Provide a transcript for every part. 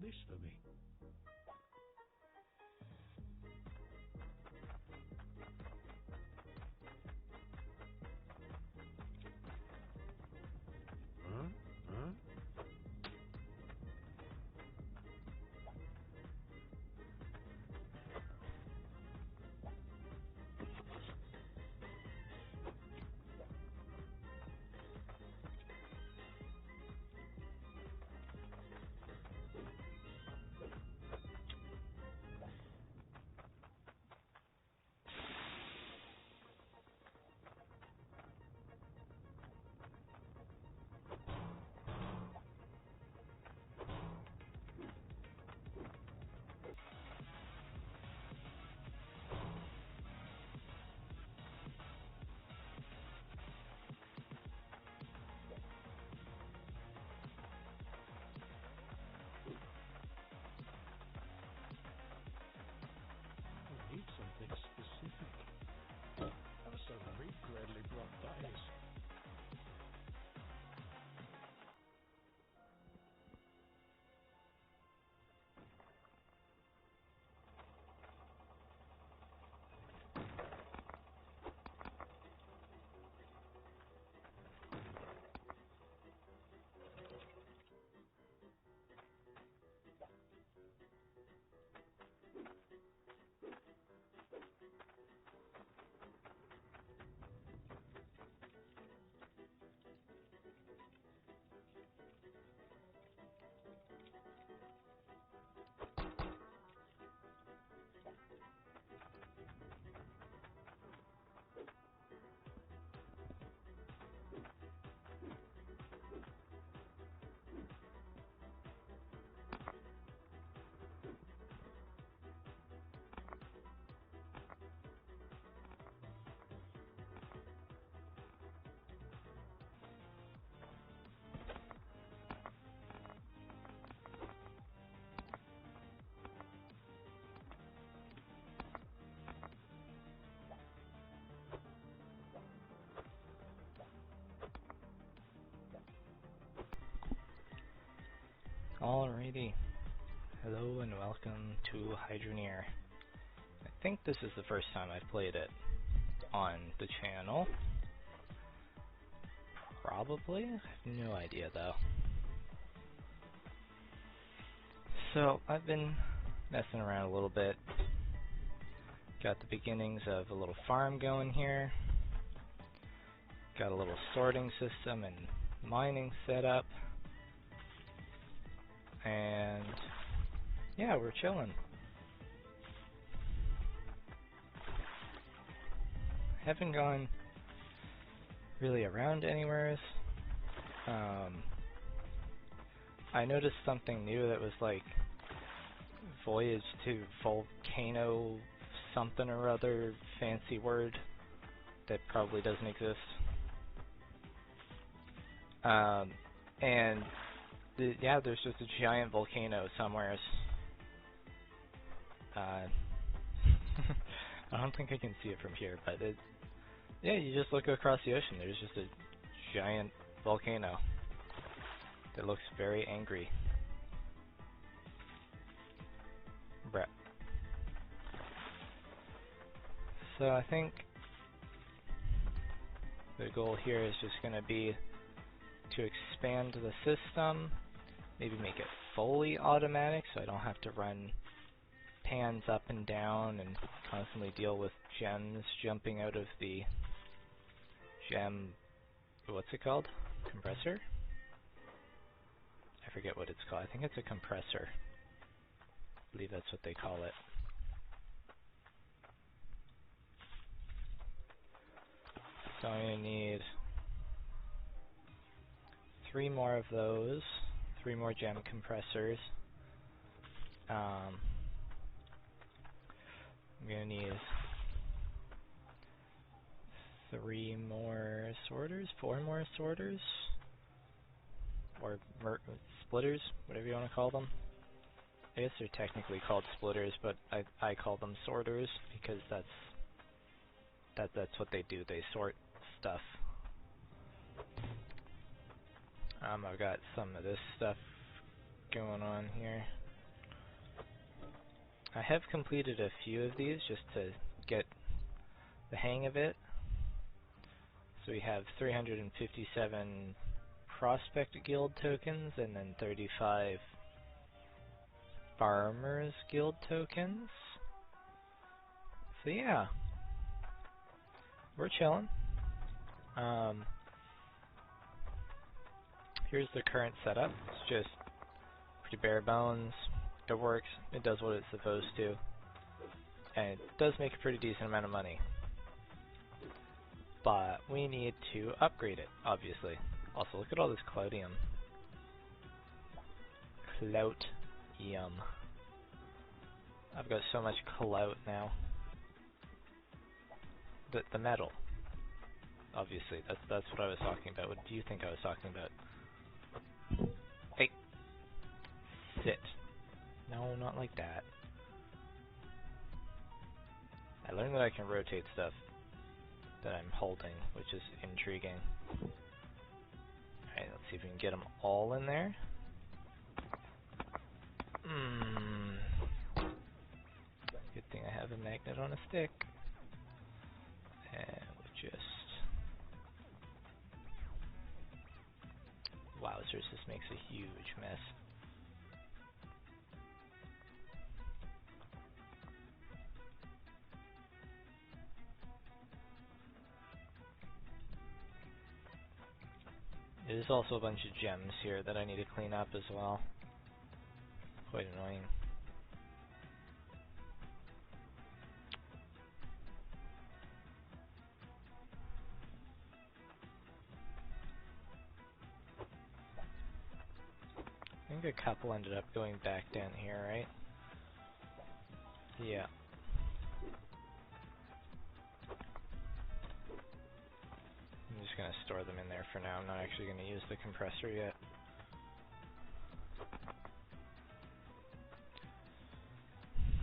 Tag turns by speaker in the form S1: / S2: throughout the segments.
S1: this for me? Huh? Huh? I need something specific. A submarine gladly brought dice.
S2: Alrighty, hello and welcome to Hydroneer. I think this is the first time I've played it on the channel. Probably, I have no idea though. So, I've been messing around a little bit. Got the beginnings of a little farm going here. Got a little sorting system and mining set up. And yeah, we're chilling. Haven't gone really around anywhere. I noticed something new that was like voyage to volcano something or other, fancy word that probably doesn't exist. And yeah, there's just a giant volcano somewhere. I don't think I can see it from here, but yeah, you just look across the ocean. There's just a giant volcano that looks very angry. Bruh. So I think the goal here is just going to be to expand the system. Maybe make it fully automatic so I don't have to run pans up and down and constantly deal with gems jumping out of the gem, what's it called? Compressor? I forget what it's called. I think it's a compressor. I believe that's what they call it. So I'm going to need 3 more of those. 3 more gem compressors. I'm going to need 3 more sorters, 4 more sorters, or splitters, whatever you want to call them. I guess they're technically called splitters, but I call them sorters because that's what they do. They sort stuff. I've got some of this stuff going on here. I have completed a few of these just to get the hang of it. So we have 357 Prospect Guild tokens and then 35 Farmers Guild tokens. So yeah, we're chilling. Here's the current setup. It's just pretty bare bones. It works. It does what it's supposed to. And it does make a pretty decent amount of money. But we need to upgrade it, obviously. Also, look at all this cloudium. Cloutium. I've got so much clout now. The metal. Obviously, that's what I was talking about. What do you think I was talking about? Hey! Sit. No, not like that. I learned that I can rotate stuff that I'm holding, which is intriguing. Alright, let's see if we can get them all in there. Good thing I have a magnet on a stick. And we'll just... Wowzers, this makes a huge mess. There's also a bunch of gems here that I need to clean up as well. Quite annoying. I think a couple ended up going back down here, right? Yeah. I'm just going to store them in there for now. I'm not actually going to use the compressor yet.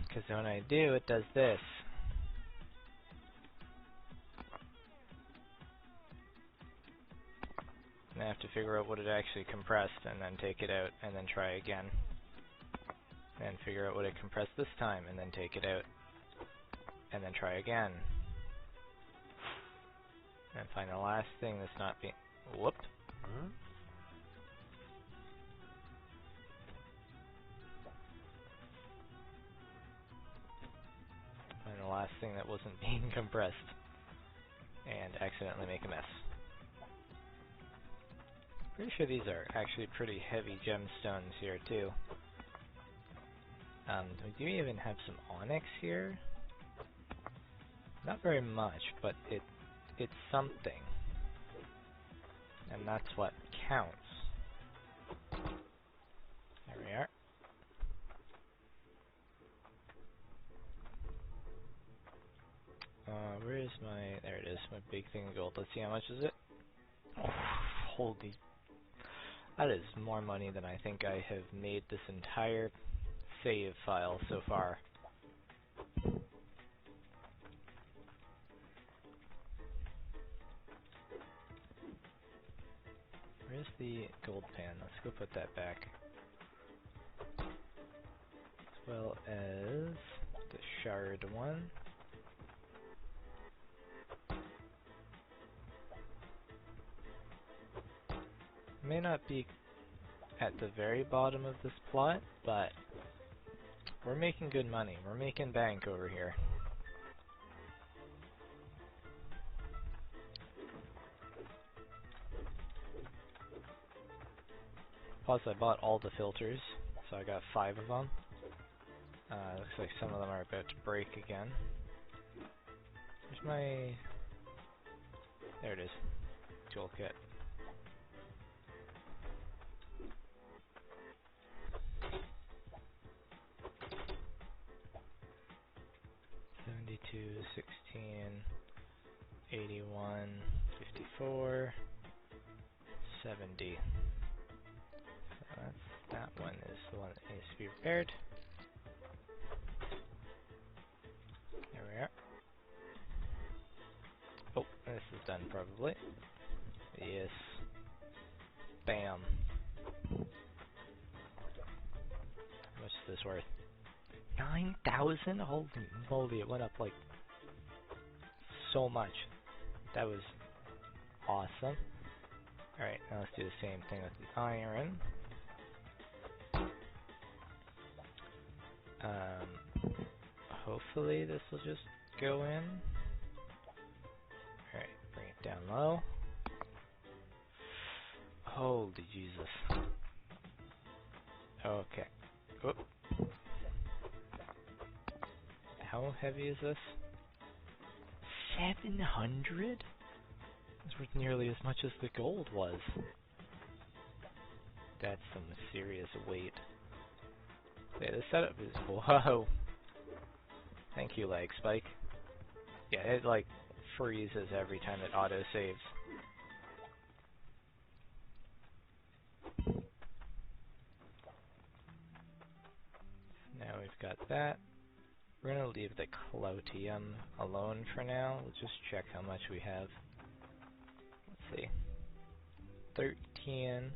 S2: Because when I do, it does this. And I have to figure out what it actually compressed and then take it out and then try again. And figure out what it compressed this time and then take it out and then try again. And find the last thing that's not being... Whoop.
S1: Huh?
S2: Find the last thing that wasn't being compressed. And accidentally make a mess. Pretty sure these are actually pretty heavy gemstones here too. We do even have some onyx here. Not very much, but it's something. And that's what counts. There we are. Where is my... There it is, my big thing of gold. Let's see, how much is it? Oh, holy... That is more money than I think I have made this entire save file so far. Where's the gold pan? Let's go put that back. As well as the shard one. May not be at the very bottom of this plot, but we're making good money. We're making bank over here. Plus I bought all the filters, so I got 5 of them. Looks like some of them are about to break again. Where's my... There it is. Toolkit. $72, $16, $81, $54, $70. So that one is the one that needs to be repaired. There we are. Oh, this is done probably. Yes. Bam. How much is this worth? 9,000? Holy moly, it went up like so much. That was awesome. Alright, now let's do the same thing with the iron. Hopefully this will just go in. Alright, bring it down low. Holy Jesus. Okay. Oop. How heavy is this? 700? That's worth nearly as much as the gold was. That's some serious weight. Yeah, the setup is... Whoa! Thank you, lag spike. Yeah, it like freezes every time it auto-saves. Now we've got that. We're gonna leave the Cloutium alone for now. Let's just check how much we have. Let's see. 13.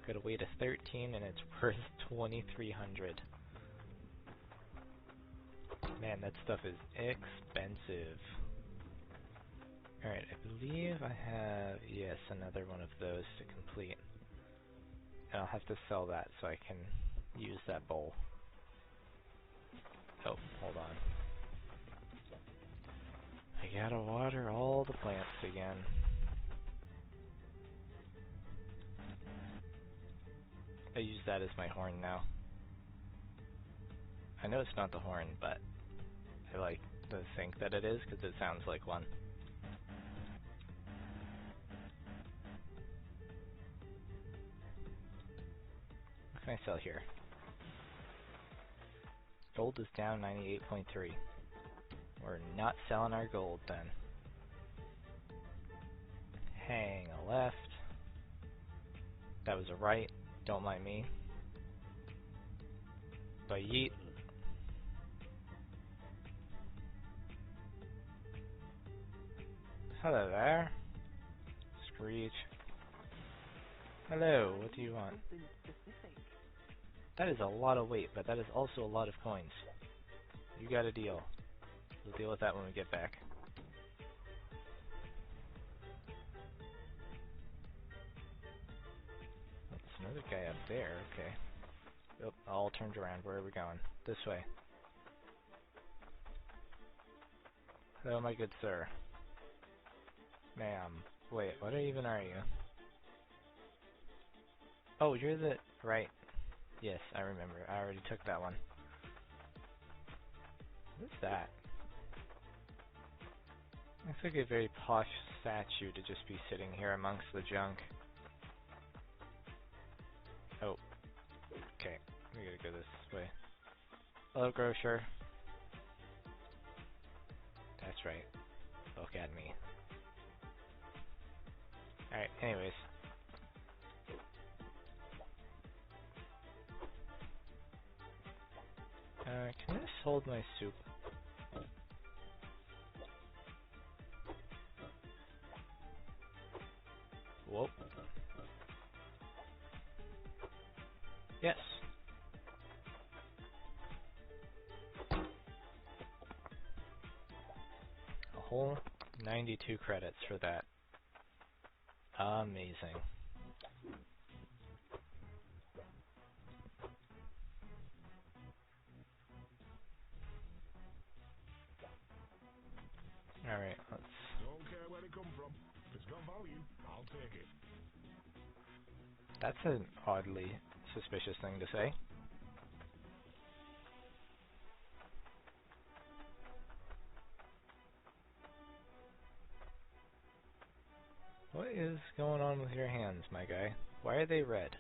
S2: Got a weight of 13 and it's worth 2,300. Man, that stuff is expensive. Alright, I believe I have, yes, another one of those to complete. And I'll have to sell that so I can use that bowl. Oh, hold on. I gotta water all the plants again. I use that as my horn now. I know it's not the horn, but I like to think that it is because it sounds like one. What can I sell here? Gold is down 98.3. We're not selling our gold then. Hang a left. That was a right. Don't mind me. But yeet. Hello there. Screech. Hello, what do you want? That is a lot of weight, but that is also a lot of coins. You got a deal. We'll deal with that when we get back. That's another guy up there, okay. Oh, all turned around. Where are we going? This way. Hello, my good sir. Ma'am. Wait, what even are you? Oh, you're the... Right. Yes, I remember. I already took that one. What is that? Looks like a very posh statue to just be sitting here amongst the junk. Oh. Okay. We gotta go this way. Hello, grocer. That's right. Look at me. Alright, anyways. Can I just hold my soup? Whoop. Yes. A whole 92 credits for that. Amazing. Alright, let's...
S1: Don't care where it come from. If it's got value, I'll take it.
S2: That's an oddly suspicious thing to say. What is going on with your hands, my guy? Why are they red?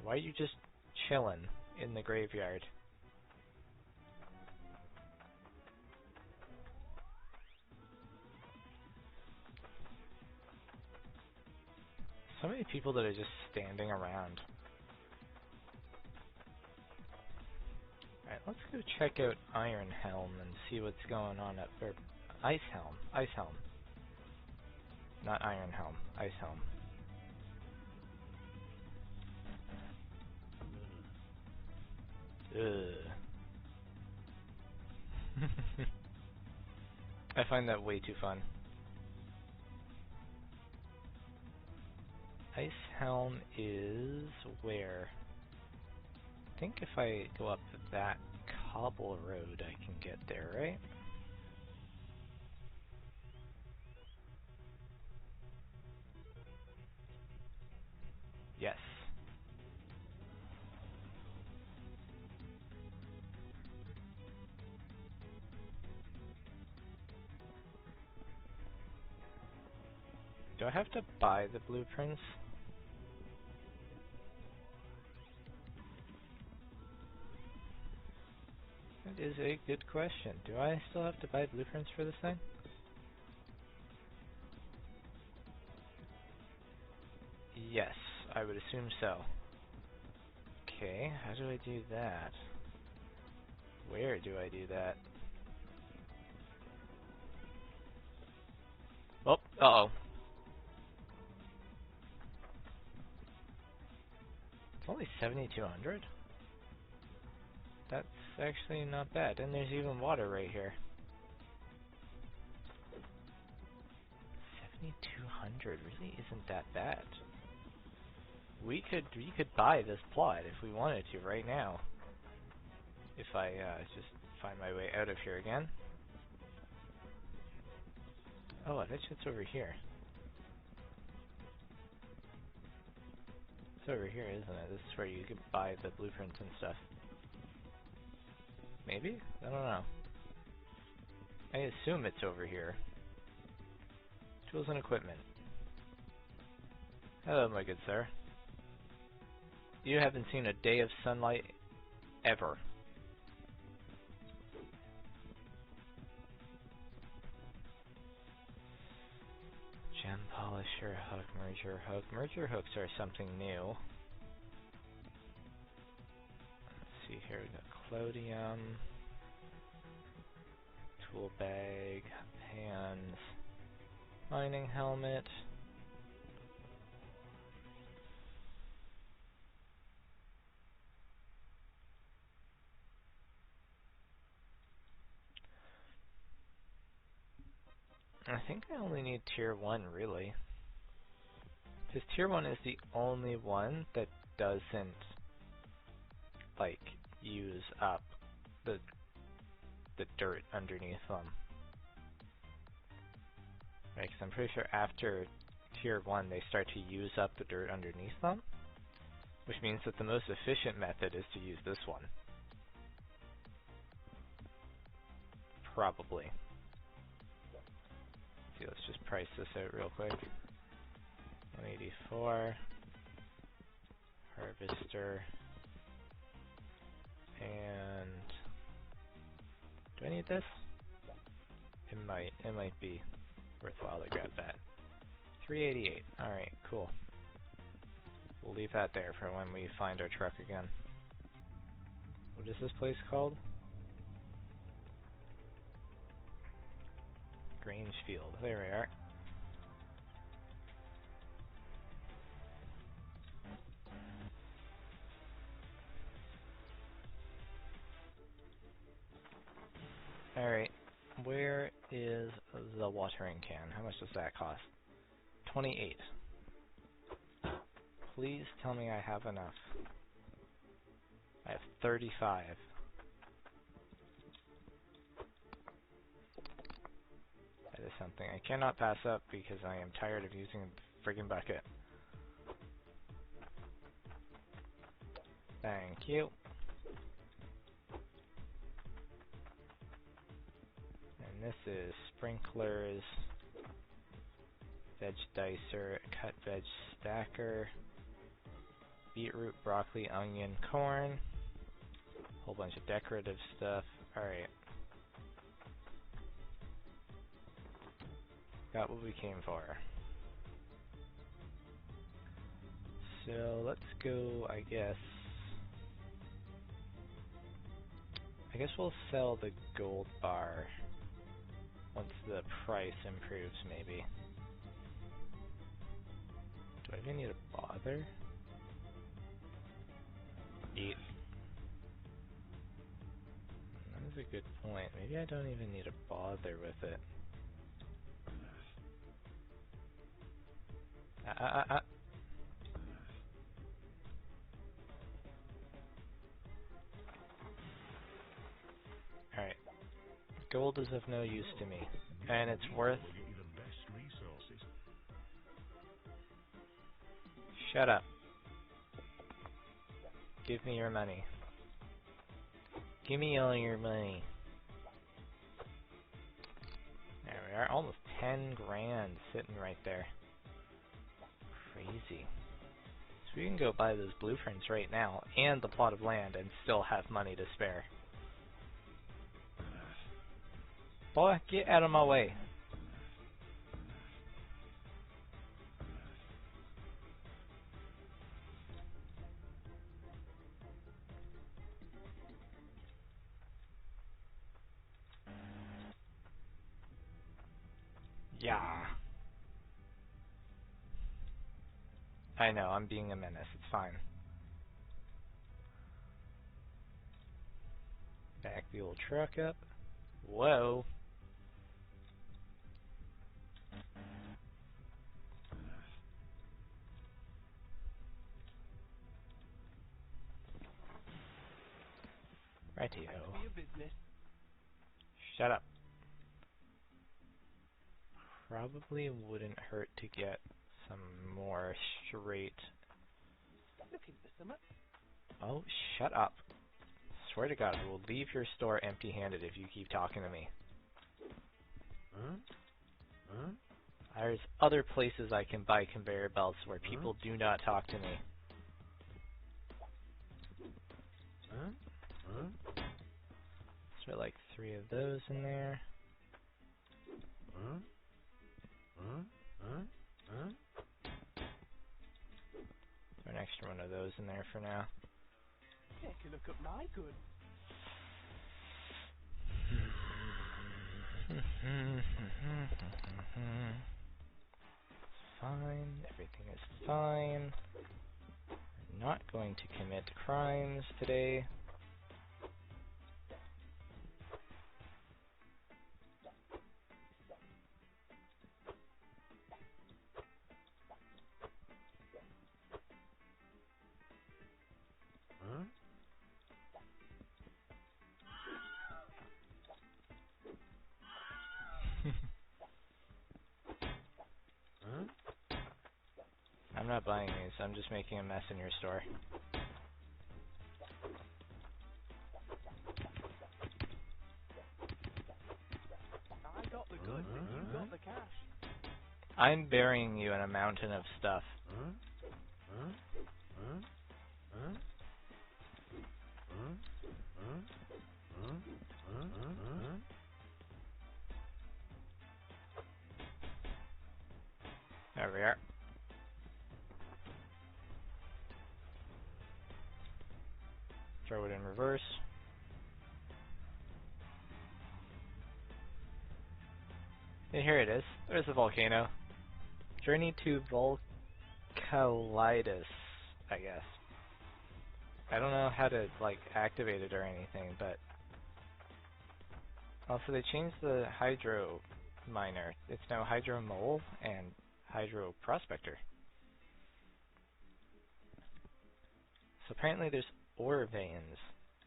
S2: Why are you just chilling in the graveyard? So many people that are just standing around. Alright, let's go check out Iron Helm and see what's going on up there. Ice Helm. Ice Helm. Not Iron Helm. Ice Helm. find that way too fun. Ice Helm is where? I think if I go up that cobble road I can get there, right? Yes. Do I have to buy the blueprints? That is a good question. Do I still have to buy blueprints for this thing? Yes, I would assume so. Okay, how do I do that? Where do I do that? Oh, uh-oh. It's only 7,200? That's actually not bad, and there's even water right here. 7,200 really isn't that bad. We could buy this plot if we wanted to right now. If I just find my way out of here again. Oh, I bet you it's over here. It's over here, isn't it? This is where you could buy the blueprints and stuff. Maybe? I don't know. I assume it's over here. Tools and equipment. Hello, my good sir. You haven't seen a day of sunlight ever. Gem polisher, hook merger hook. Merger hooks are something new. Let's see here, we got collodium, tool bag, pans, mining helmet. I think I only need tier 1 really. Because tier 1 is the only one that doesn't like use up the dirt underneath them. Right, 'cause I'm pretty sure after tier 1 they start to use up the dirt underneath them, which means that the most efficient method is to use this one. Probably. Let's see, let's just price this out real quick. 184 harvester, and do I need this? It might be worthwhile to grab that. 388. Alright, cool. We'll leave that there for when we find our truck again. What is this place called? Grange Field. There we are. Alright, where is the watering can? How much does that cost? 28. Please tell me I have enough. I have 35. That is something I cannot pass up because I am tired of using the friggin' bucket. Thank you. And this is sprinklers, veg dicer, cut veg stacker, beetroot, broccoli, onion, corn, whole bunch of decorative stuff. Alright. Got what we came for. So let's go, I guess we'll sell the gold bar once the price improves, maybe. Do I even need a bother? Eat. That is a good point. Maybe I don't even need a bother with it. Alright. Gold is of no use to me. And it's worth... Shut up. Give me your money. Give me all your money. There we are, almost 10 grand sitting right there. Crazy. So we can go buy those blueprints right now and the plot of land and still have money to spare. Boy, get out of my way. Yeah. I know, I'm being a menace. It's fine. Back the old truck up. Whoa. Rightio. Shut up. Probably wouldn't hurt to get some more straight. Oh, shut up. Swear to God, I will leave your store empty-handed if you keep talking to me. There's other places I can buy conveyor belts where people do not talk to me. So like 3 of those in there. Throw an extra one of those in there for now.
S3: Take a look at my goods.
S2: Fine, everything is fine. We're not going to commit crimes today. I'm not buying these, I'm just making a mess in your store.
S3: I got the goods and you got the cash.
S2: I'm burying you in a mountain of stuff. There we are. Throw it in reverse. And here it is. There's the volcano. Journey to Volcalitis, I guess. I don't know how to, like, activate it or anything, but... Also, they changed the Hydro Miner. It's now Hydro Mole and Hydro Prospector. So apparently there's ore veins.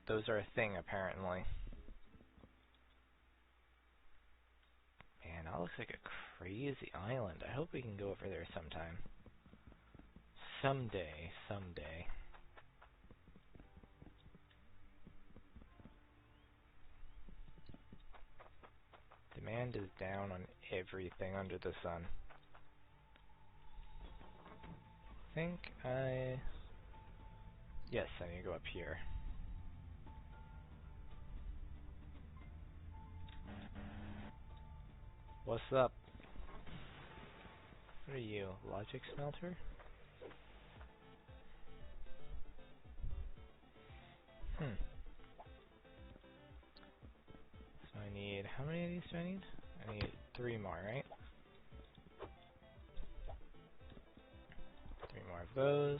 S2: Those are a thing, apparently. Man, that looks like a crazy island. I hope we can go over there sometime. Someday. Demand is down on everything under the sun. Yes, I need to go up here. What's up? What are you? Logic smelter? So I need, how many of these do I need? I need 3 more, right? 3 more of those.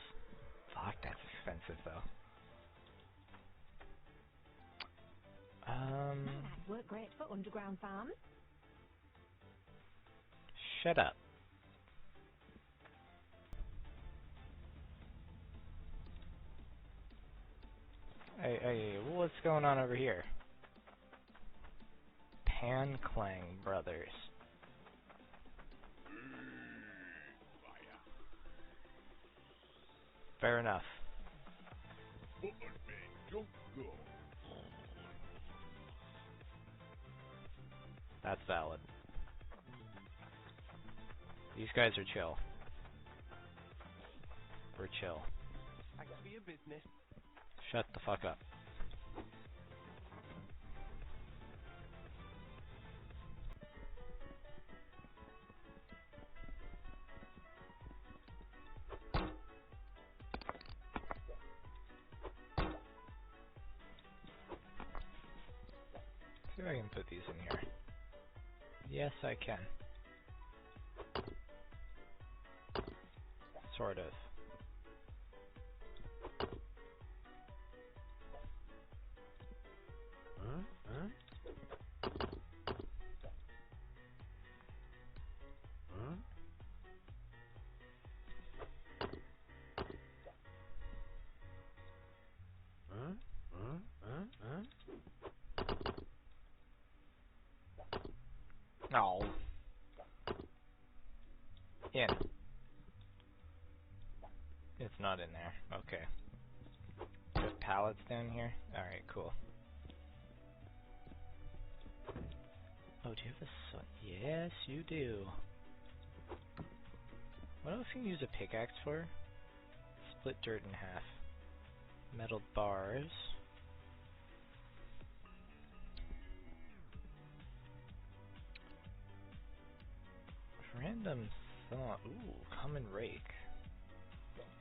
S2: Fuck, that's expensive though.
S4: Work great for underground farms.
S2: Shut up. going on over here? Pan Clang Brothers. Fair enough. That's valid. These guys are chill. We're chill.
S3: Thanks for your business.
S2: Shut the fuck up. See if I can put these in here. Yes, I can. Sort of. No. In. It's not in there. Okay. Good pallets down here? Alright, cool. Oh, do you have a sun? Yes, you do. What else can you use a pickaxe for? Split dirt in half. Metal bars. Random thought. Ooh, common rake.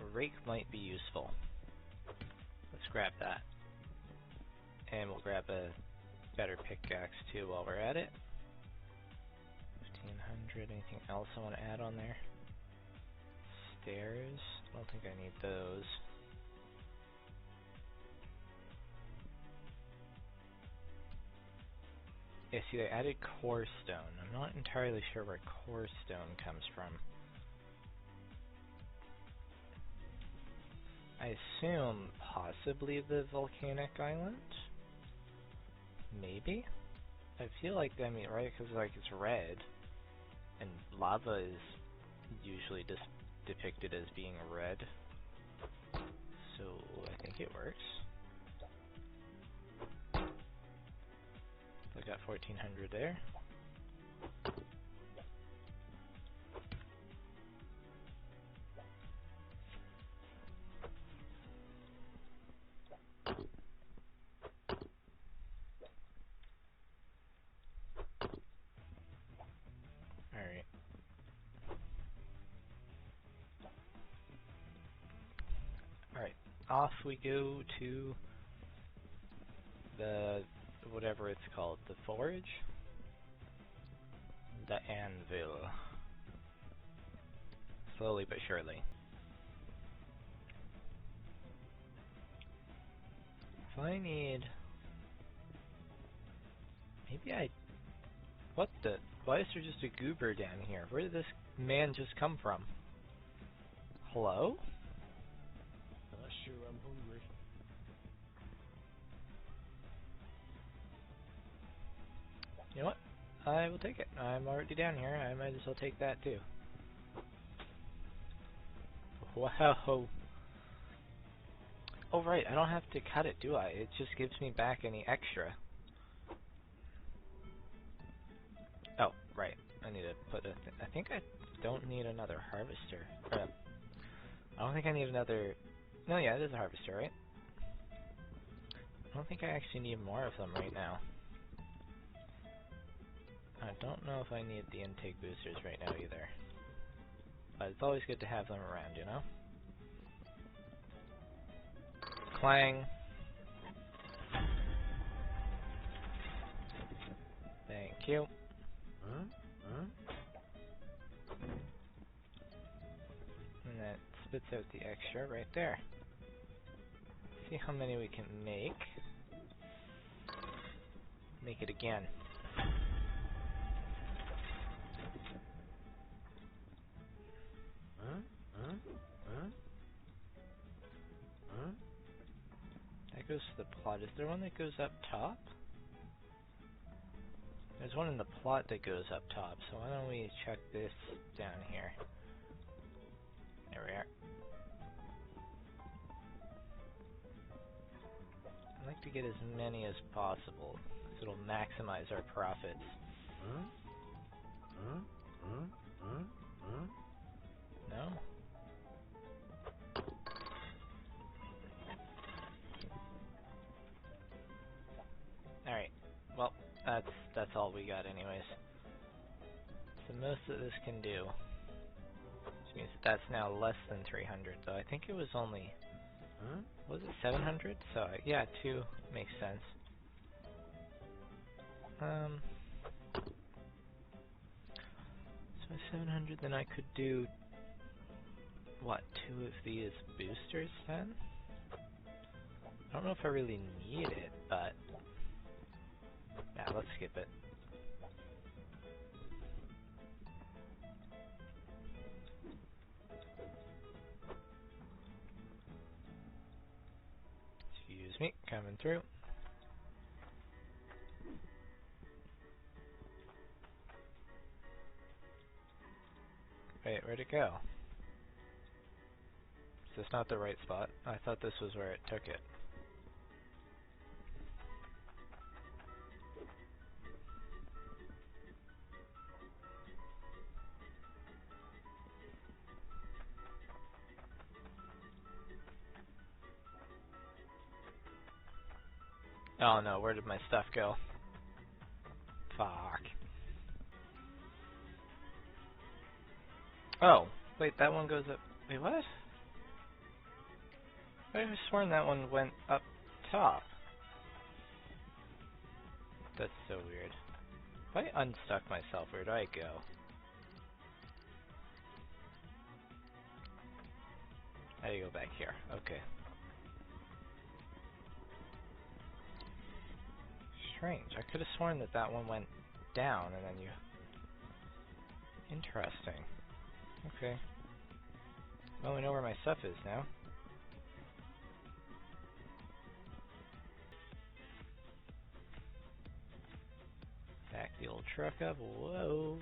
S2: A rake might be useful. Let's grab that. And we'll grab a better pickaxe too while we're at it. 1500. Anything else I want to add on there? Stairs. I don't think I need those. Yeah, see, they added core stone. I'm not entirely sure where core stone comes from. I assume possibly the volcanic island? Maybe? I feel like, I mean, right, because like it's red, and lava is usually just depicted as being red. So I think it works. I got 1400 there. Alright. Alright, off we go to the whatever it's called, the forge? The anvil. Slowly but surely. If I need... Maybe I... What the... Why is there just a goober down here? Where did this man just come from? Hello?
S1: Sure, I'm hungry.
S2: You know what? I will take it. I'm already down here. I might as well take that too. Wow. Oh right, I don't have to cut it, do I? It just gives me back any extra. Oh, right. I need to put a... I think I don't need another harvester. I don't think I need another... No, yeah, it is a harvester, right? I don't think I actually need more of them right now. I don't know if I need the intake boosters right now either. But it's always good to have them around, you know? Clang. Thank you. And that spits out the extra right there. See how many we can make. Make it again. That goes to the plot. Is there one that goes up top? There's one in the plot that goes up top, so why don't we check this down here? There we are. I'd like to get as many as possible, so it'll maximize our profits. No? Alright, well, that's all we got anyways. So most that this can do, which means that's now less than 300, though I think it was only, was it 700? So yeah, 2 makes sense. So 700, then I could do, what, 2 of these boosters then? I don't know if I really need it, but yeah, let's skip it. Excuse me, coming through. Wait, where'd it go? Is this not the right spot? I thought this was where it took it. Oh no, where did my stuff go? Fuck. Oh, wait, that one goes up. Wait, what? I was sworn that one went up top. That's so weird. If I unstuck myself, where do I go? I go back here. Okay. Strange. I could have sworn that that one went down and then you... Interesting. Okay. Well, we know where my stuff is now. Back the old truck up. Whoa.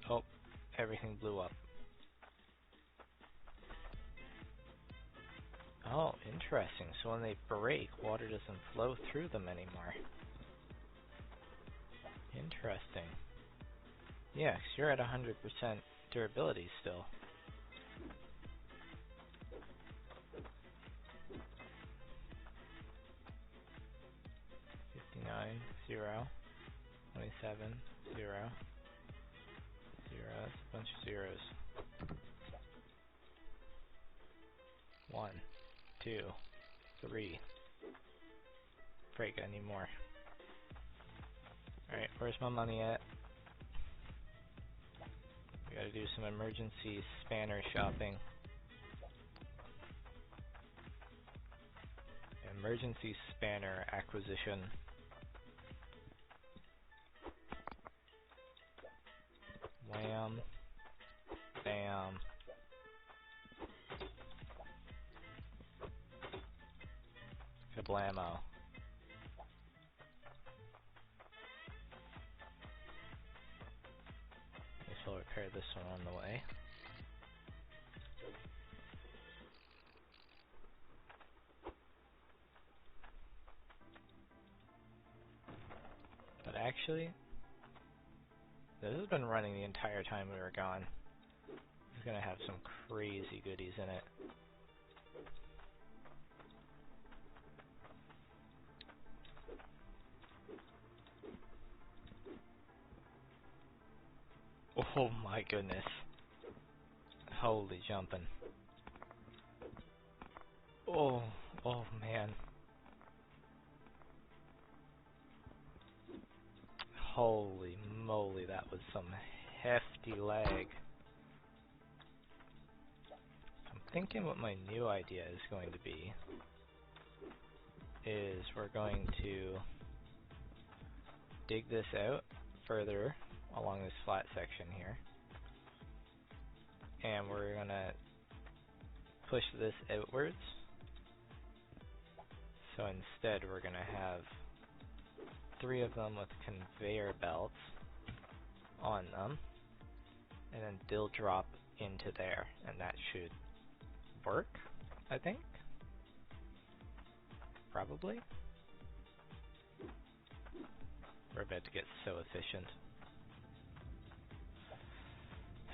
S2: Oh, everything blew up. Oh, interesting. So when they break, water doesn't flow through them anymore. Interesting. Yeah, 'cause you're at 100% durability still. $59, 0, 27, 0, 0. That's a bunch of zeros. 1, 2, 3. Break, I need more. Alright, where's my money at? We gotta do some emergency spanner shopping. Emergency spanner acquisition. Wham. Bam. Kablamo. Guess I'll repair this one on the way. But actually, this has been running the entire time we were gone. It's gonna have some crazy goodies in it. Oh my goodness. Holy jumping. Oh man. Holy moly, that was some hefty lag. I'm thinking what my new idea is going to be is we're going to dig this out further along this flat section here. and we're gonna push this outwards. So instead we're gonna have 3 of them with conveyor belts on them, and then they'll drop into there, and that should work, I think. Probably. We're about to get so efficient.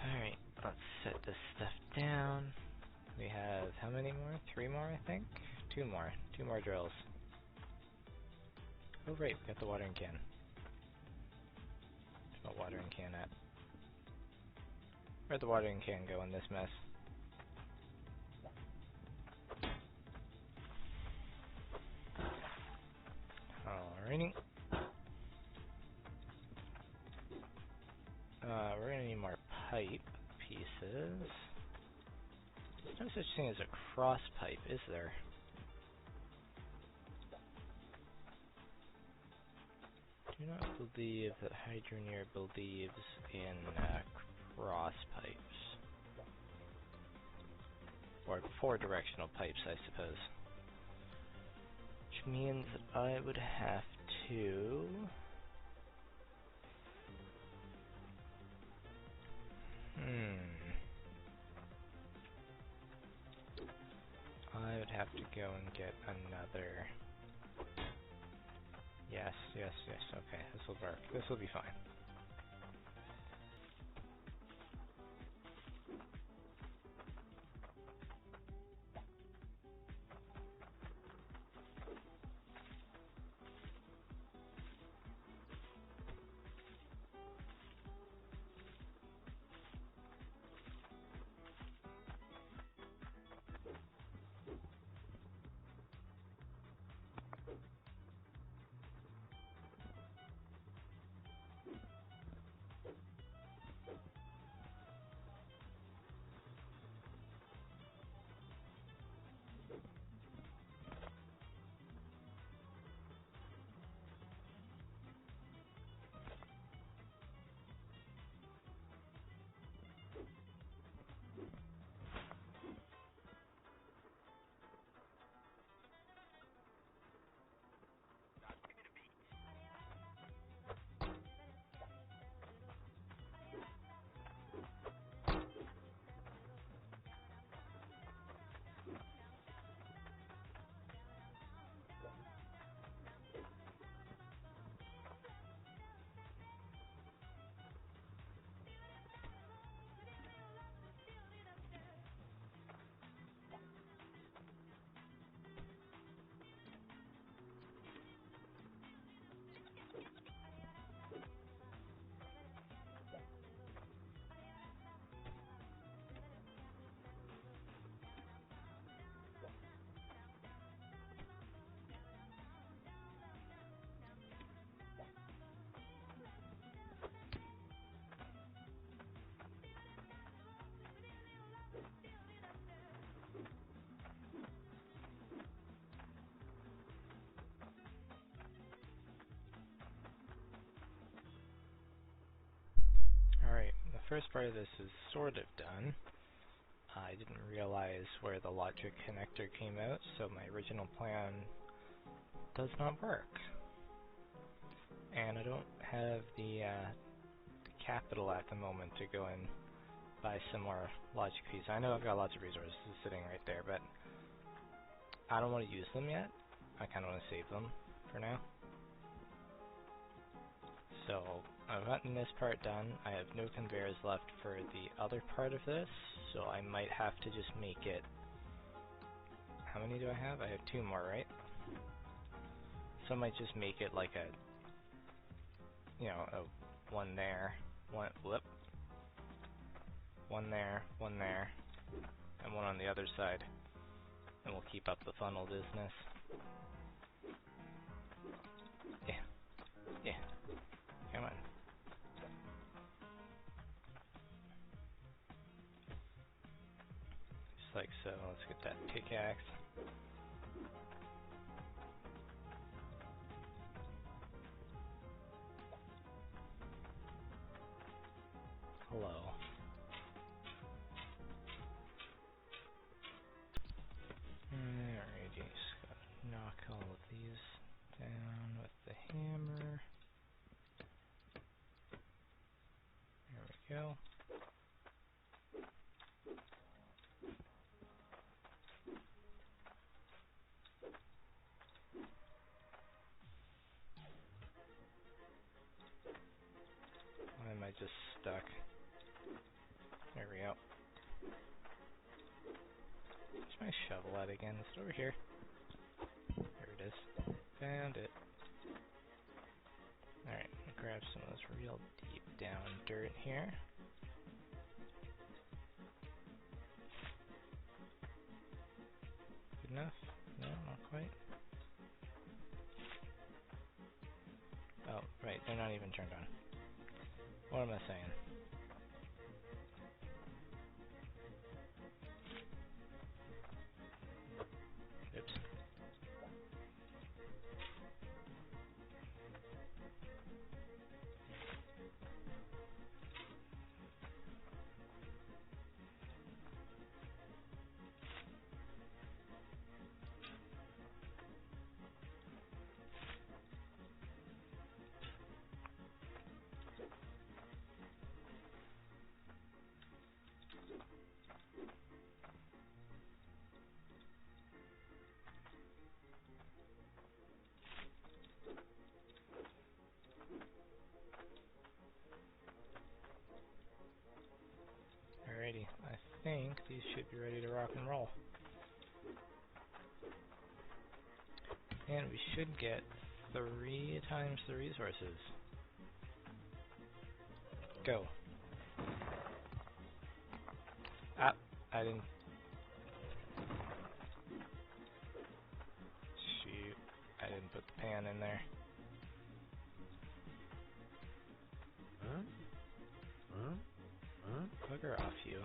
S2: Alright, let's set this stuff down. We have how many more? 3 more, I think? 2 more. 2 more drills. Oh right, we got the watering can. Where's my watering can at? Where'd the watering can go in this mess? Alrighty. We're gonna need more pipe pieces. There's no such thing as a cross pipe, is there? Do not believe that Hydroneer believes in cross pipes. Or 4-directional pipes, I suppose. Which means I would have to... I would have to go and get another... Yes, okay, this will work. This will be fine. Alright, the first part of this is sort of done. I didn't realize where the logic connector came out, so my original plan does not work. And I don't have the capital at the moment to go and buy some more logic pieces. I know I've got lots of resources sitting right there, but I don't want to use them yet. I kind of want to save them for now. So I've gotten this part done. I have no conveyors left for the other part of this, so I might have to just make it... How many do I have? I have 2 more, right? So I might just make it like a... You know, a 1 there, 1, whoop. 1 there, 1 there, and 1 on the other side. And we'll keep up the funnel business. Yeah. Come on. Just like so. Let's get that pickaxe. Hello. just stuck. There we go. Where's my shovel at again? Is it over here? There it is. Found it. Alright, grab some of this real deep down dirt here. Good enough? No, not quite. Oh, right, they're not even turned on. What am I saying? Oops. Alrighty, I think these should be ready to rock and roll. And we should get 3 times the resources. Go. Ah, I didn't. Shoot, I didn't put the pan in there. Bugger off, you.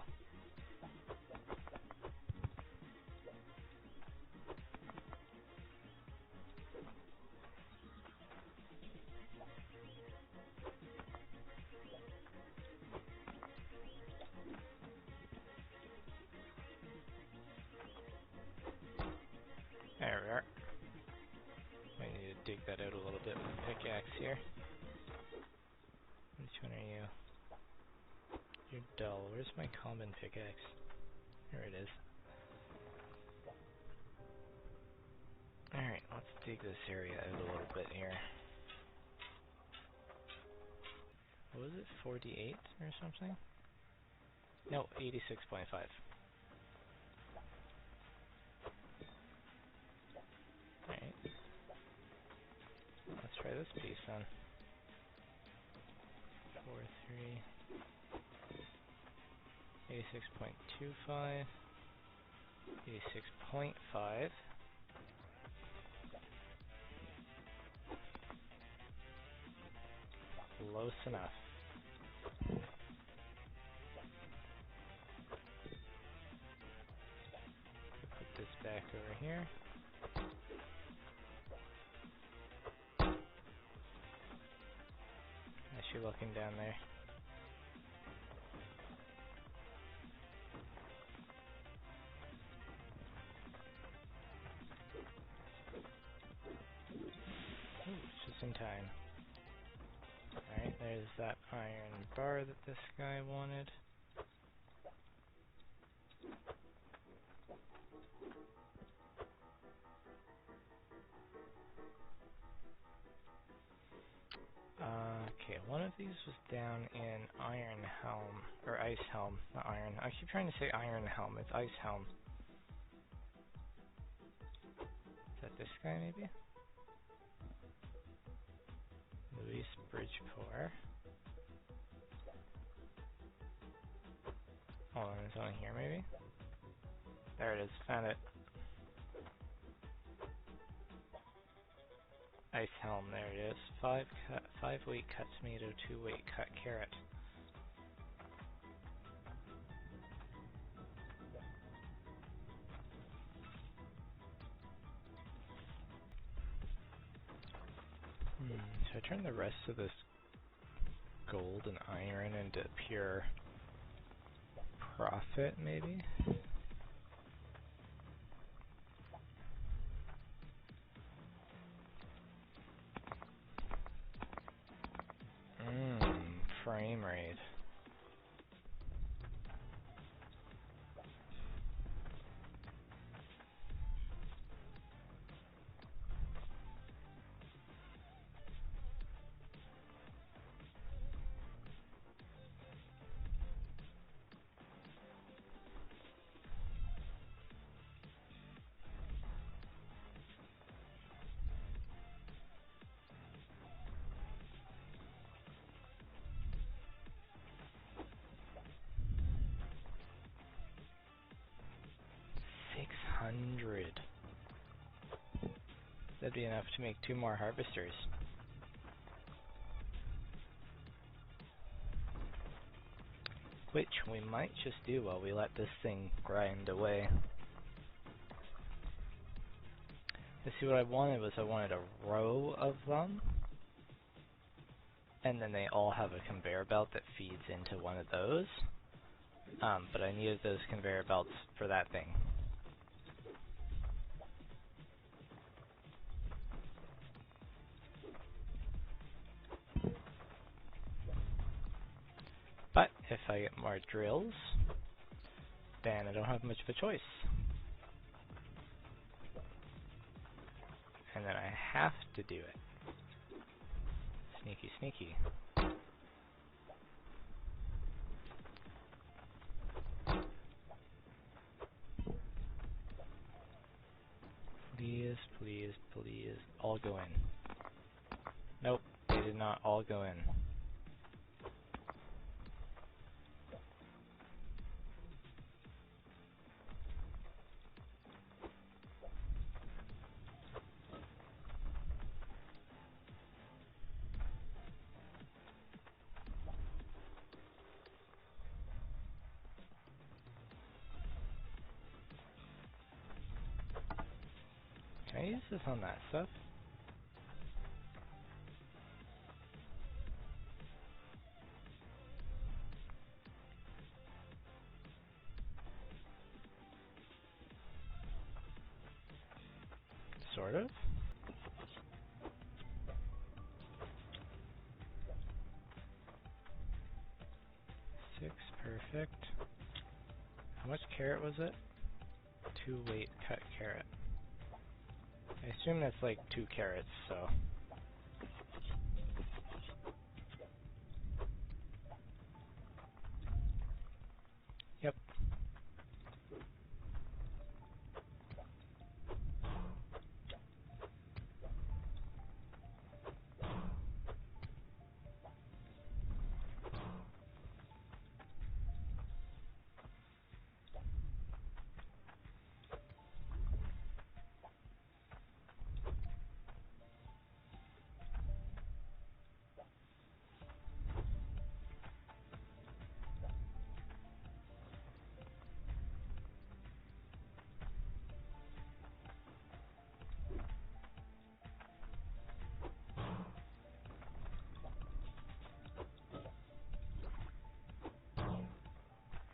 S2: There we are. I need to dig that out a little bit with the pickaxe here. Which one are you? You're dull. Where's my common pickaxe? There it is. Alright, let's dig this area out a little bit here. What was it? 48 or something? No, 86.5. Alright. Let's try this piece then. 4, 3. 86.25. 86.5. Close enough. Put this back over here. How's she looking down there? Ooh, just in time. Alright, there's that iron bar that this guy wanted. Okay, one of these was down in Iron Helm, or Ice Helm, not Iron. I keep trying to say Iron Helm, it's Ice Helm. Is that this guy maybe? Luis Bridgeport. Hold on, it's on here maybe? There it is, found it. Ice Helm, there it is. 5 weight cut tomato, 2 weight cut carrot. Should I turn the rest of this gold and iron into pure profit, maybe? Frame rate. be enough to make 2 more harvesters. Which we might just do while we let this thing grind away. You see, what I wanted was I wanted a row of them, and then they all have a conveyor belt that feeds into one of those. But I needed those conveyor belts for that thing. But if I get more drills, then I don't have much of a choice. And then I have to do it. Sneaky, sneaky. Please, please, please, all go in. Nope, they did not all go in. Can I use this on that stuff? Sort of. 6, perfect. How much carrot was it? 2 weight cut carrot. I assume that's like 2 carrots, so. Yep.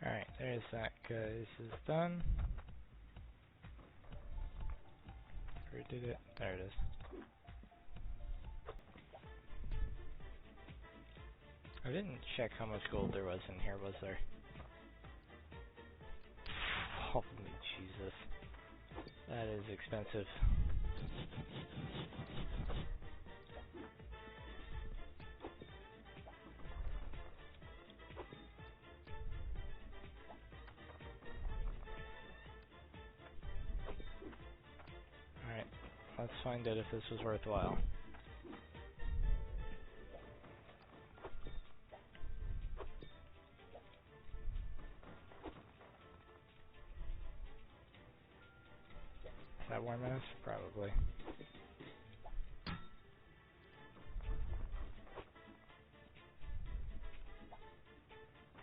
S2: Alright, there's that, guys. Is done. Where did it? There it is. I didn't check how much gold there was in here, was there? Holy Jesus. That is expensive. Alright, let's find out if this was worthwhile. Is that warm enough? Probably.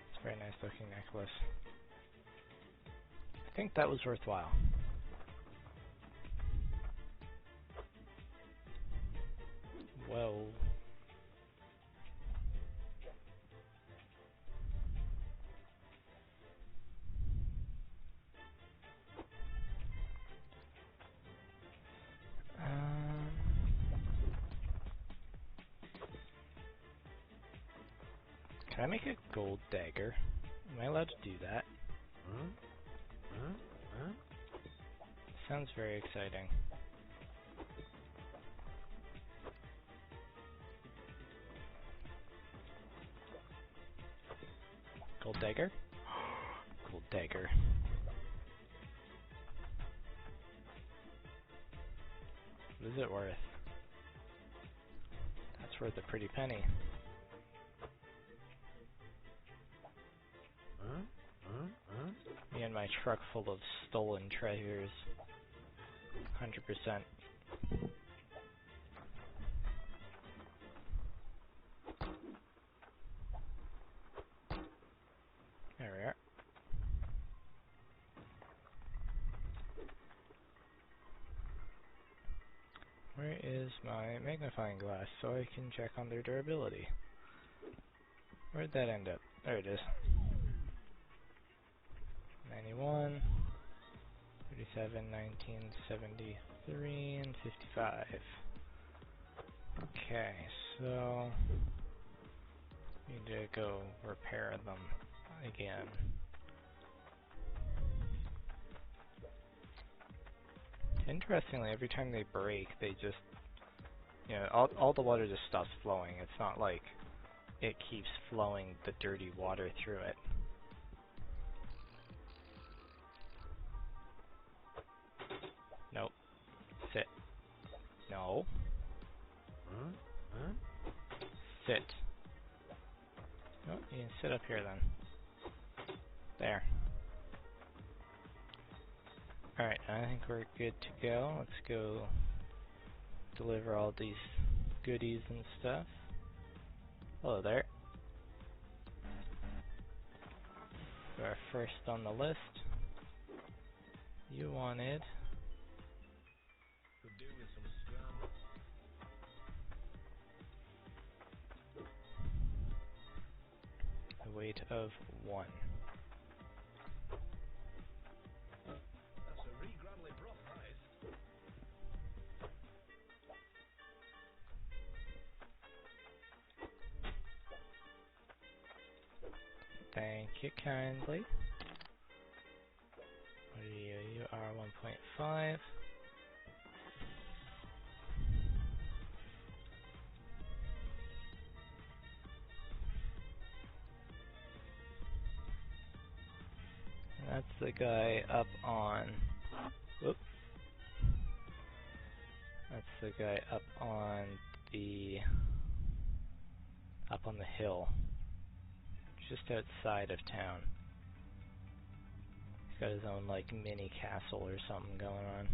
S2: It's a very nice looking necklace. I think that was worthwhile. Whoa. Can I make a gold dagger? Am I allowed to do that? Sounds very exciting. Gold dagger? Gold dagger. What is it worth? That's worth a pretty penny. Me and my truck full of stolen treasures. 100%. There we are. Where is my magnifying glass so I can check on their durability? Where'd that end up? There it is. 91, 37, 19, 73, and 55. Okay, so need to go repair them again. Interestingly, every time they break, they just, you know, all the water just stops flowing. It's not like it keeps flowing the dirty water through it. Nope. Sit. No. Sit. Oh, you can sit up here then. There. Alright, I think we're good to go. Let's go deliver all these goodies and stuff. Hello there. You are first on the list. You wanted
S1: Could do with some scram.
S2: a weight of 1.
S1: That's a re-granly broth, that is.
S2: Thank you kindly. What are you? You are 1.5. That's the guy up on. Whoop. That's the guy up on the hill, just outside of town. He's got his own like mini castle or something going on.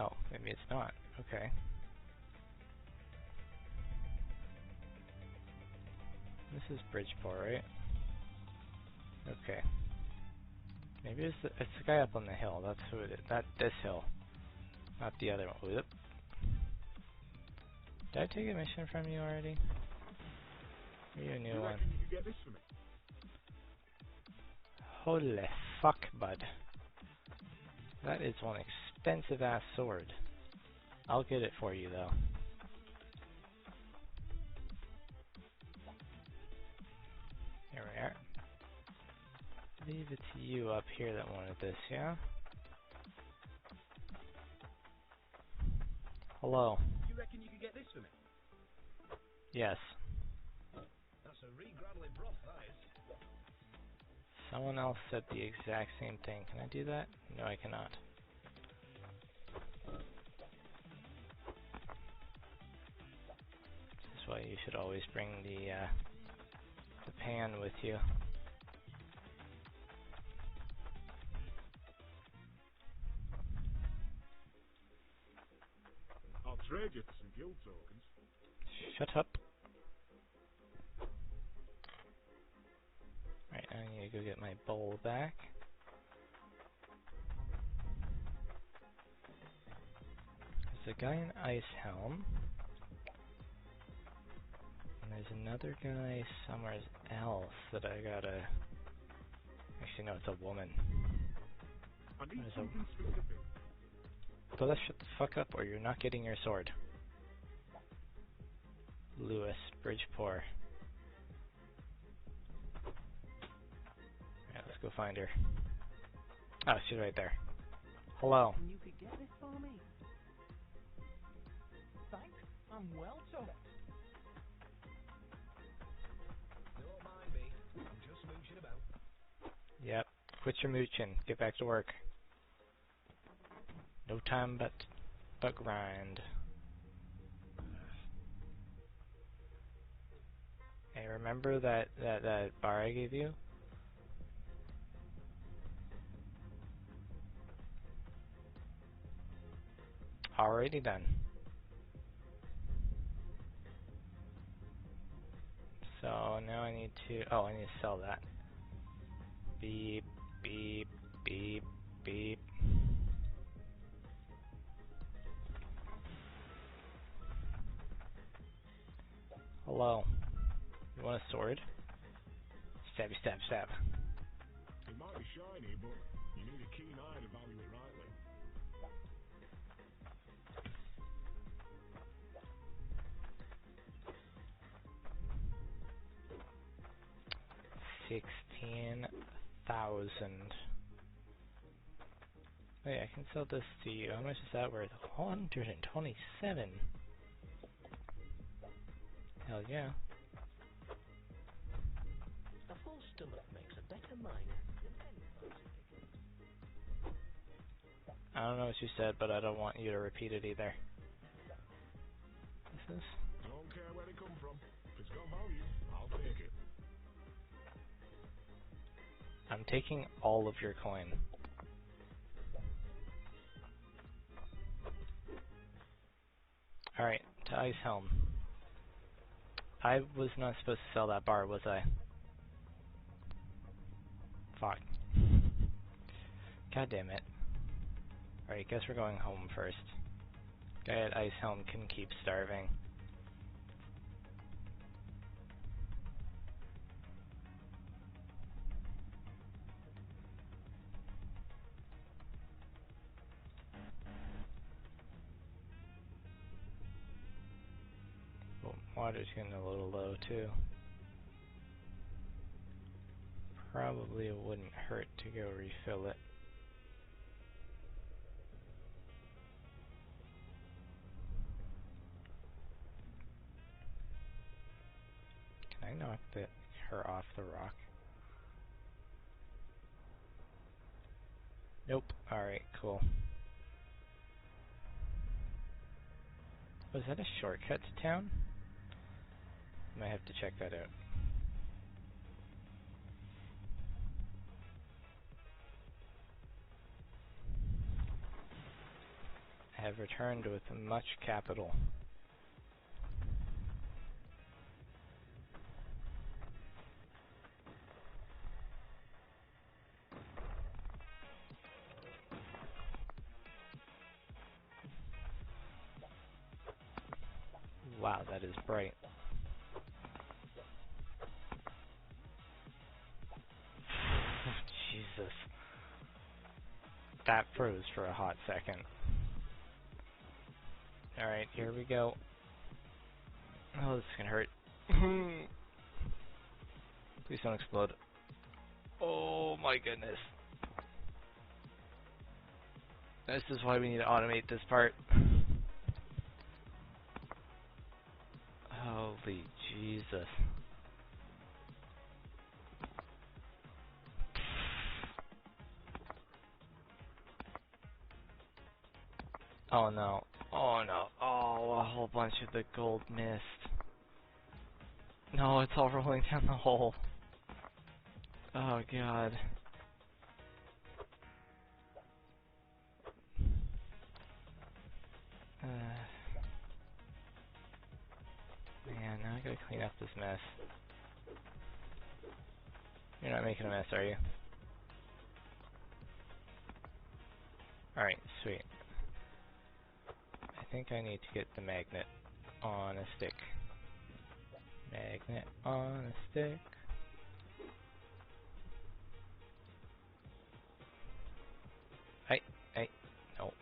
S2: Oh, maybe it's not. Okay. This is Bridgeport, right? Okay. Maybe it's the guy up on the hill. That's who it is. This hill, not the other one. Whoop. Did I take a mission from you already? Or you a new
S1: You
S2: one?
S1: reckon you could get this for me?
S2: Holy fuck, bud. That is one expensive ass sword. I'll get it for you though. Here we are. I believe it's you up here that wanted this, yeah? Hello.
S1: You reckon you could get this for me?
S2: Yes.
S1: That's a re-granly broth, that is.
S2: Someone else said the exact same thing. Can I do that? No, I cannot. This is why you should always bring the pan with you.
S1: I'll trade you for some guild tokens.
S2: Shut up. Right, I need to go get my bowl back. There's a guy in Ice Helm. And there's another guy somewhere else that I gotta... Actually, no, it's a woman.
S1: I need
S2: There's
S1: something specific.
S2: So let's shut the fuck up or you're not getting your sword. Lewis, Bridgeport. Alright, let's go find her. Oh, she's right there. Hello.
S3: You could get this for me. Thanks, I'm well tough.
S1: Don't mind me. I'm just mooching about.
S2: Yep. Quit your mooching. Get back to work. No time but grind. Hey, remember that bar I gave you? Alrighty then. So now I need to, oh, I need to sell that. Beep, beep, beep, beep. Hello. You want a sword? Stabby, stab, stab.
S1: It might be shiny, but you need a keen eye to value it rightly. $16,000. Wait, I can sell this to you. How much is that worth? 127. Hell yeah.
S3: A full stomach makes a better miner than any fancy picking.
S2: I don't know what you said, but I don't want you to repeat it either. This is?
S1: Don't care where they come from. If it's got value, I'll take it.
S2: I'm taking all of your coin. Alright, to Ice Helm. I was not supposed to sell that bar, was I? Fuck. God damn it. Alright, guess we're going home first. Guy at Ice Helm can keep starving. Oh, water's getting a little low too. Probably it wouldn't hurt to go refill it. Can I knock her off the rock? Nope. Alright, cool. Was that a shortcut to town? Might have to check that out. I have returned with much capital. Wow, that is bright. Jesus. That froze for a hot second. Alright, here we go. Oh, this is gonna hurt. Please don't explode. Oh my goodness. This is why we need to automate this part. Holy Jesus. Oh no. Oh no. Oh, a whole bunch of the gold mist. No, it's all rolling down the hole. Oh god. Man, now I gotta clean up this mess. You're not making a mess, are you? Alright, sweet. I think I need to get the magnet on a stick. Magnet on a stick. Hey, no.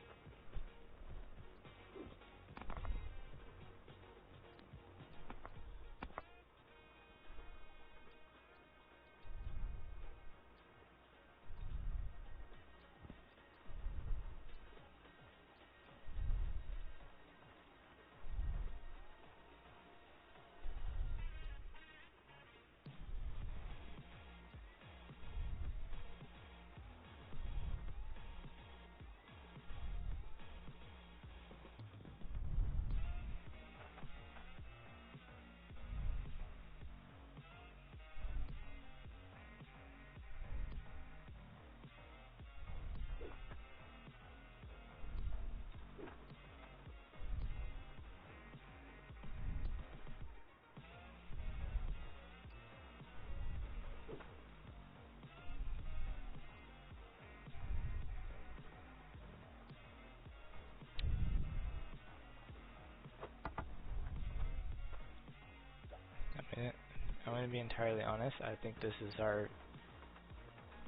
S2: gonna be entirely honest, I think this is our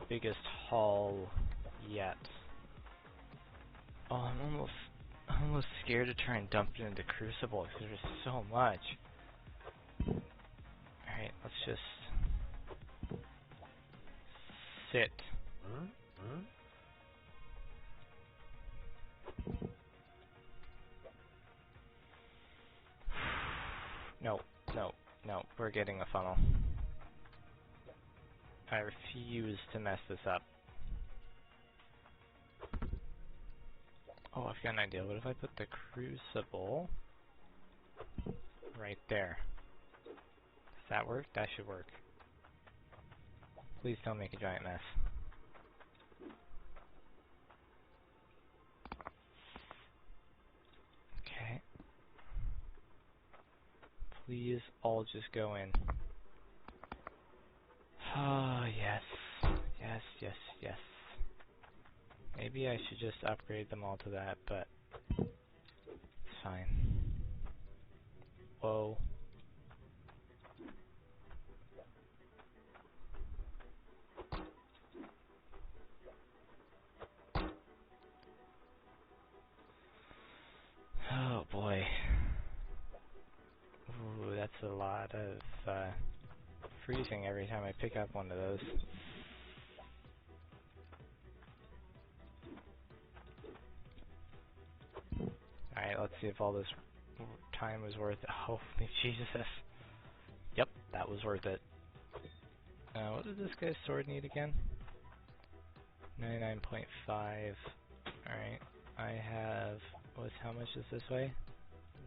S2: biggest haul yet. Oh, I'm almost scared to try and dump it into Crucible because there's so much. Alright, let's just sit. No, no, no, we're getting a funnel. I refuse to mess this up. Oh, I've got an idea. What if I put the Crucible right there? Does that work? That should work. Please don't make a giant mess. Okay. Please all just go in. Ah, yes. Yes, yes, yes. Maybe I should just upgrade them all to that, but it's fine. Whoa. Oh boy. Ooh, that's a lot of freezing every time I pick up one of those. Alright, let's see if all this time was worth it. Holy Jesus. Yep, that was worth it. What does this guy's sword need again? 99.5. Alright, I have... how much is this weigh?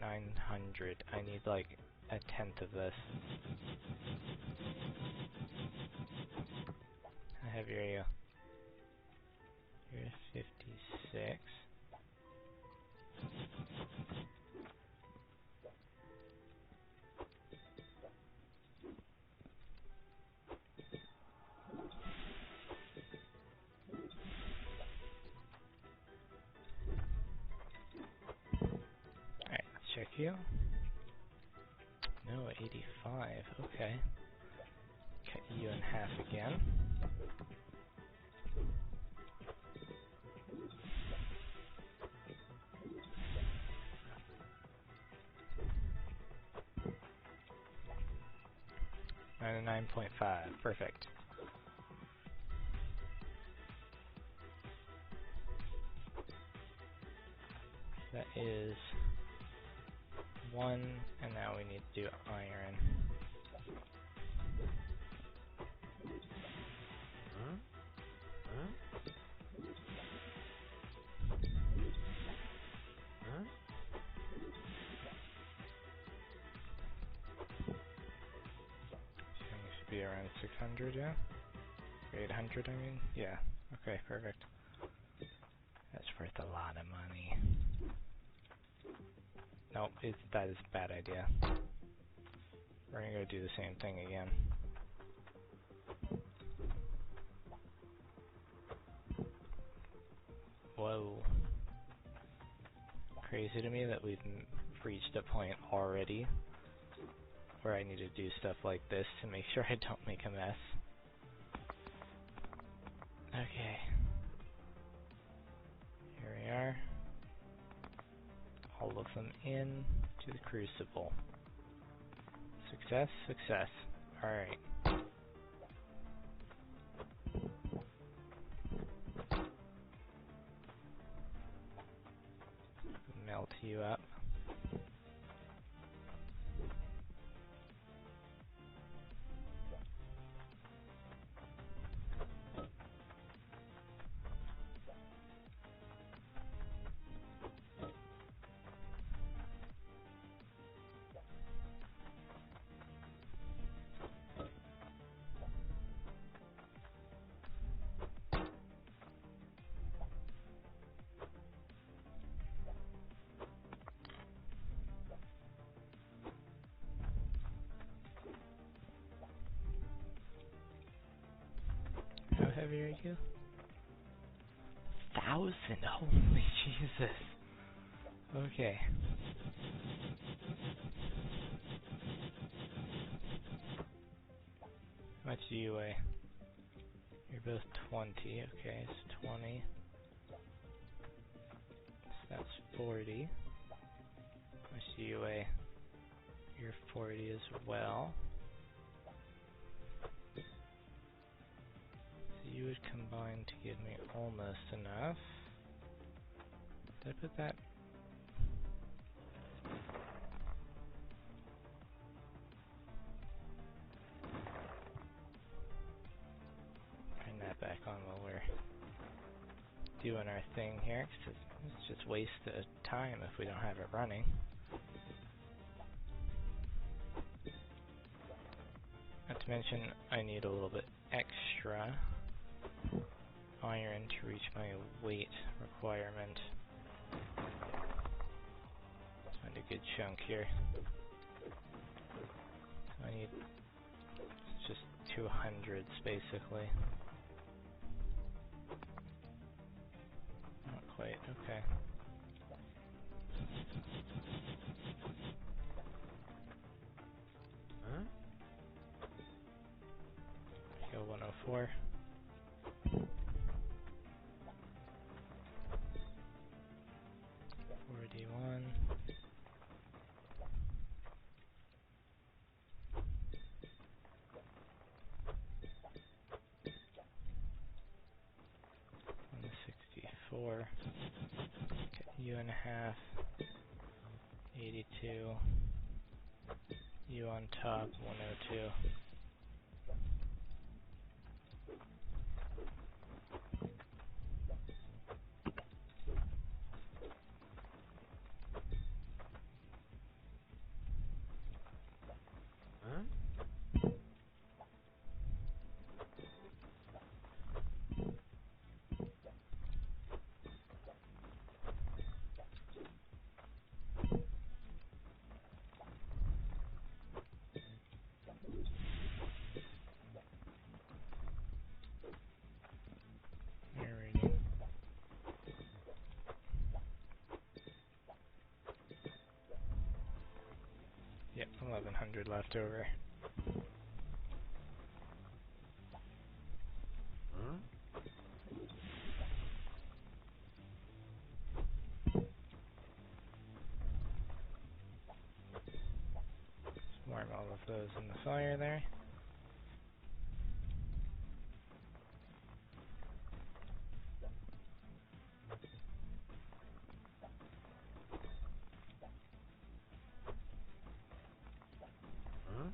S2: 900. I need like a tenth of this. How heavy are you? You're 56. Alright, let's check you. No, 85. Okay. Cut you in half again. And a 9.5. Perfect. That is 1, and now we need to do iron. Should be around 600, yeah? Or 800, I mean? Yeah. Okay, perfect. That's worth a lot of money. Nope, that is a bad idea. We're gonna go do the same thing again. Whoa. Crazy to me that we've reached a point already where I need to do stuff like this to make sure I don't make a mess. Okay. Here we are. All of them in to the Crucible. Success, success. Alright. Melt you up. How heavy are you? 1,000! Holy Jesus! Okay. How much do you weigh? You're both 20. Okay, it's 20. So that's 40. How much do you weigh? You're 40 as well. So you would combine to give me almost enough. Did I put that? Turn that back on while we're doing our thing here, 'cause it's just waste of time if we don't have it running. Not to mention, I need a little bit extra iron to reach my weight requirement. Let's find a good chunk here. So I need just 200s basically. Not quite, okay.
S3: Huh?
S2: Go 104. 41. $164. Okay, U and a half. 82. U on top, 102.
S3: Huh?
S2: Alrighty. Yep, 1100 left over.
S3: Huh?
S2: Warm all of those in the fire there.
S3: Huh?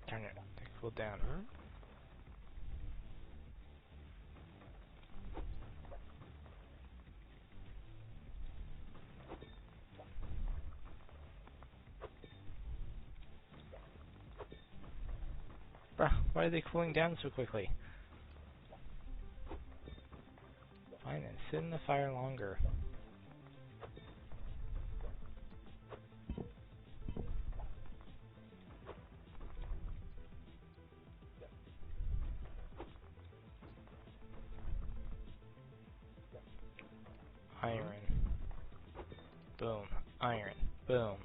S2: Darn it, they cooled down.
S3: Huh?
S2: Bruh, why are they cooling down so quickly? Fine, then sit in the fire longer. Iron. Boom. Iron. Boom.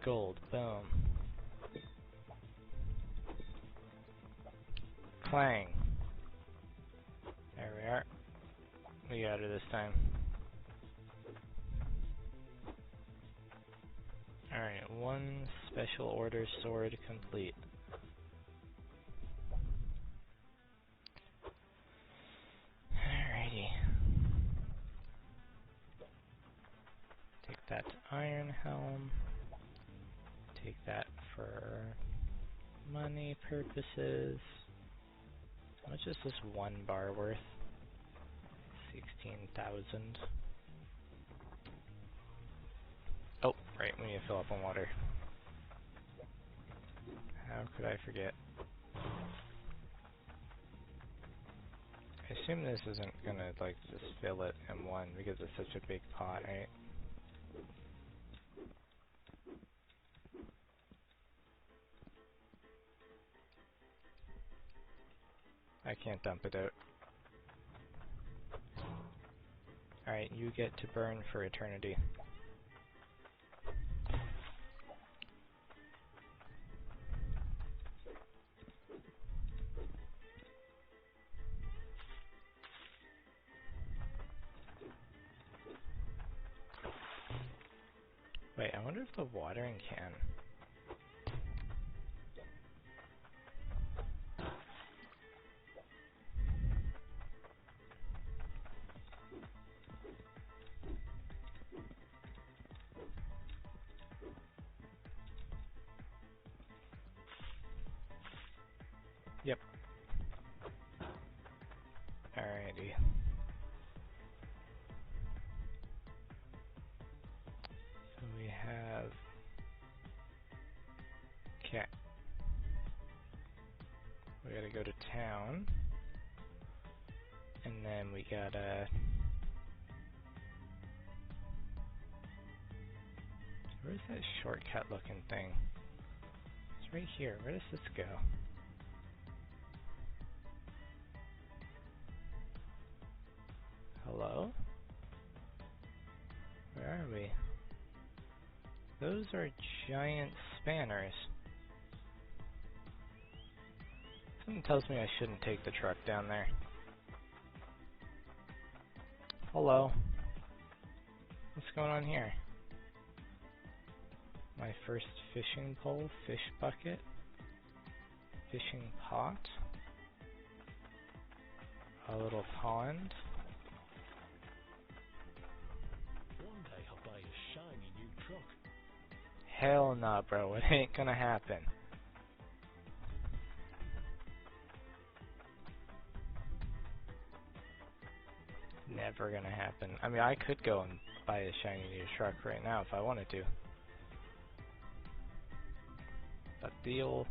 S2: Gold. Boom. Clang. There we are. We got her this time. Alright, one special order sword complete. Alrighty. Take that to Iron Helm. Take that for money purposes. How much is this one bar worth? 16,000. Oh, right, we need to fill up on water. How could I forget? I assume this isn't gonna, like, just fill it in one because it's such a big pot, right? I can't dump it out. Alright, you get to burn for eternity. wonder if the watering can. Yep. Alrighty. So we have cat. We gotta go to town. And then we gotta... Where's that shortcut looking thing? It's right here. Where does this go? Hello? Where are we? Those are giant spanners. Something tells me I shouldn't take the truck down there. Hello? What's going on here? My first fishing pole, fish bucket, fishing pot, a little pond.
S3: One day I'll buy a shiny new truck.
S2: Hell nah, bro, it ain't gonna happen. Never gonna happen. I mean, I could go and buy a shiny new truck right now if I wanted to. But the old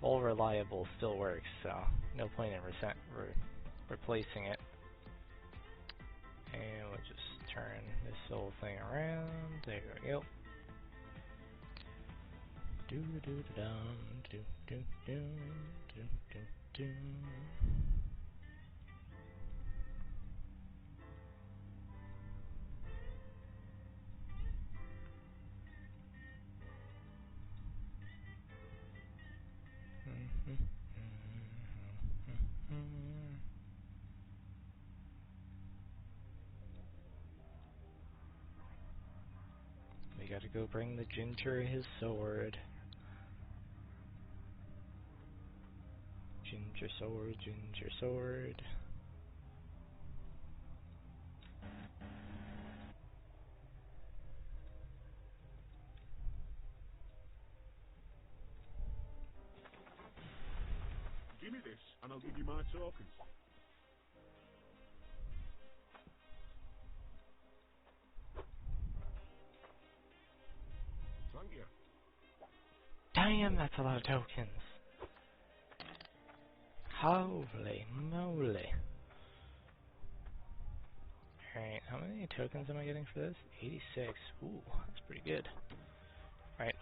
S2: reliable still works, so no point in replacing it. And we'll just turn this whole thing around. There we go. Do do do dum do do do do do do. We gotta go bring the Ginger his sword. Ginger sword, Ginger sword.
S5: Give me this, and I'll give you my tokens. Thank you.
S2: Damn, that's a lot of tokens. Holy moly. Alright, how many tokens am I getting for this? 86. Ooh, that's pretty good. Alright,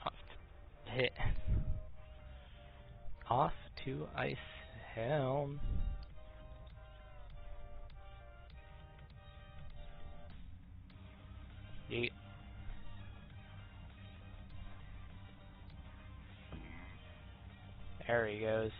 S2: off to Ice Helm. Yeet. There he goes.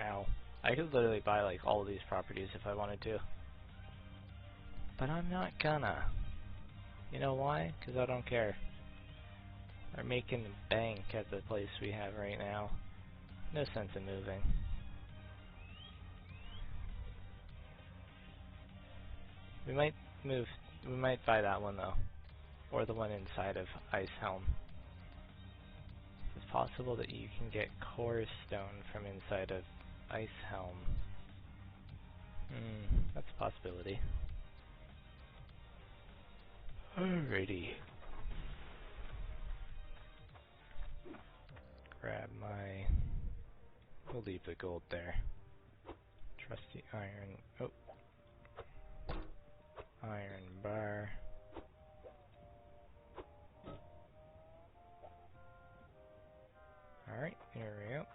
S2: Ow. I could literally buy like all of these properties if I wanted to. But I'm not gonna. You know why? Because I don't care. We're making bank at the place we have right now. No sense in moving. We might move. We might buy that one though. Or the one inside of Ice Helm. It's possible that you can get core stone from inside of Ice Helm. That's a possibility. Alrighty. Grab my... We'll leave the gold there. Trusty iron... Oh. Iron bar. Alright, here we go.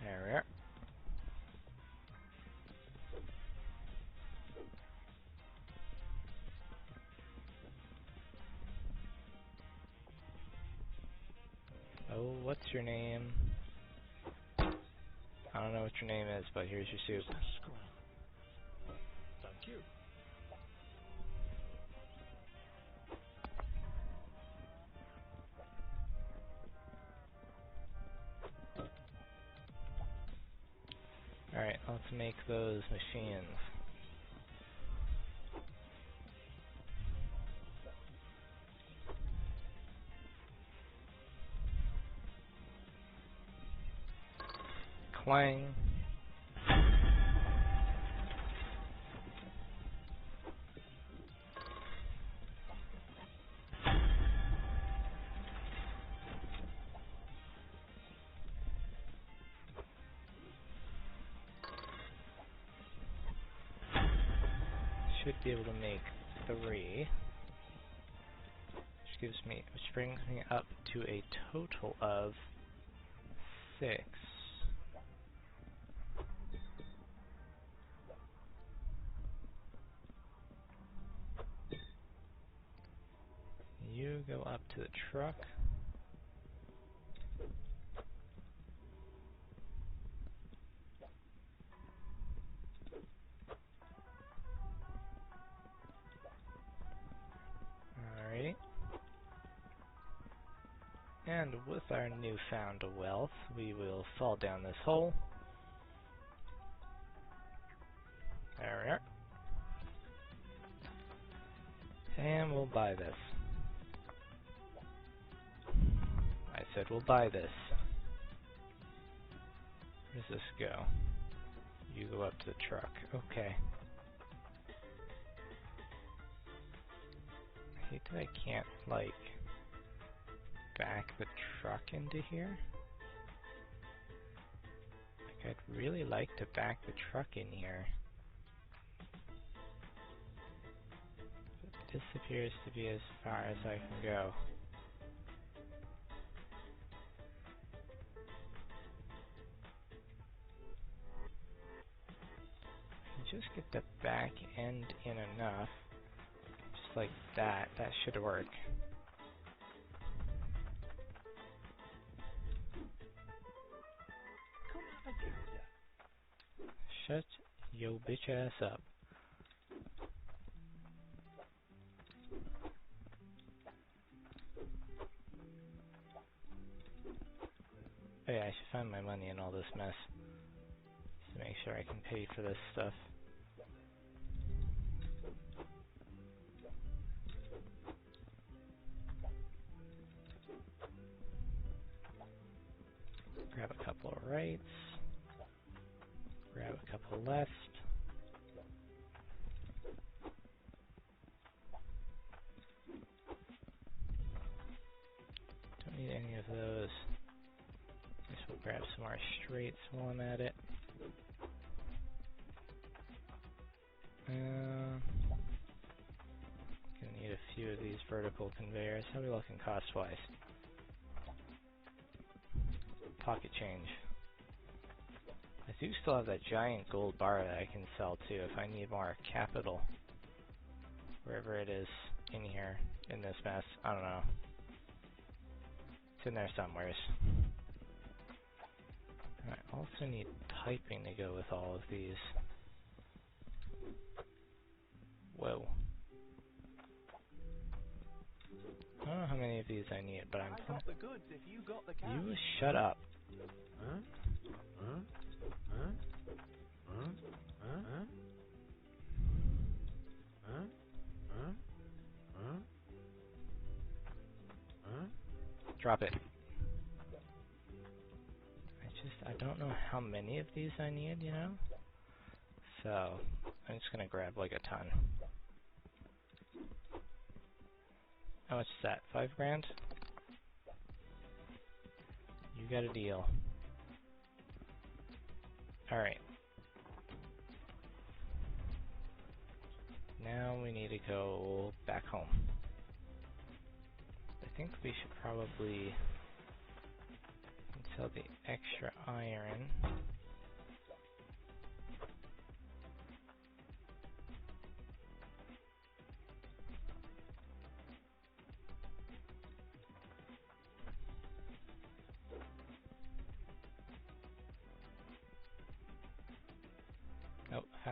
S2: There we are. what's your name? I don't know what your name is, but here's your soup.
S3: Scrap. Thank you.
S2: Alright, let's make those machines. Clang. Should be able to make 3. Which brings me up to a total of 6. You go up to the truck. Alright. And with our newfound wealth, we will fall down this hole. There we are. And we'll buy this. I said we'll buy this. Where does this go? You go up to the truck. Okay. I hate that I can't, like, back the truck into here. Like, I'd really like to back the truck in here. But this appears to be as far as I can go. Just get the back end in enough, just like that, that should work.
S3: Come have a gander.
S2: Shut yo bitch ass up. Oh yeah, I should find my money in all this mess, just to make sure I can pay for this stuff. Grab a couple of rights. Grab a couple left. Don't need any of those. Guess we'll grab some more straights while I'm at it. Gonna need a few of these vertical conveyors. How are we looking cost-wise? Pocket change. I do still have that giant gold bar that I can sell too if I need more capital. Wherever it is in here, in this mess. I don't know. It's in there somewheres. I also need typing to go with all of these. Whoa. I don't know how many of these I need, but I'm...
S3: I got the goods if you got the cash.
S2: You shut up.
S5: Huh? Huh? Huh? Huh? Huh? Huh? Huh? Huh? Huh?
S2: Drop it. I don't know how many of these I need, you know? So, I'm just gonna grab like a ton. How much is that? 5 grand? You got a deal. Alright. Now we need to go back home. I think we should probably sell the extra iron.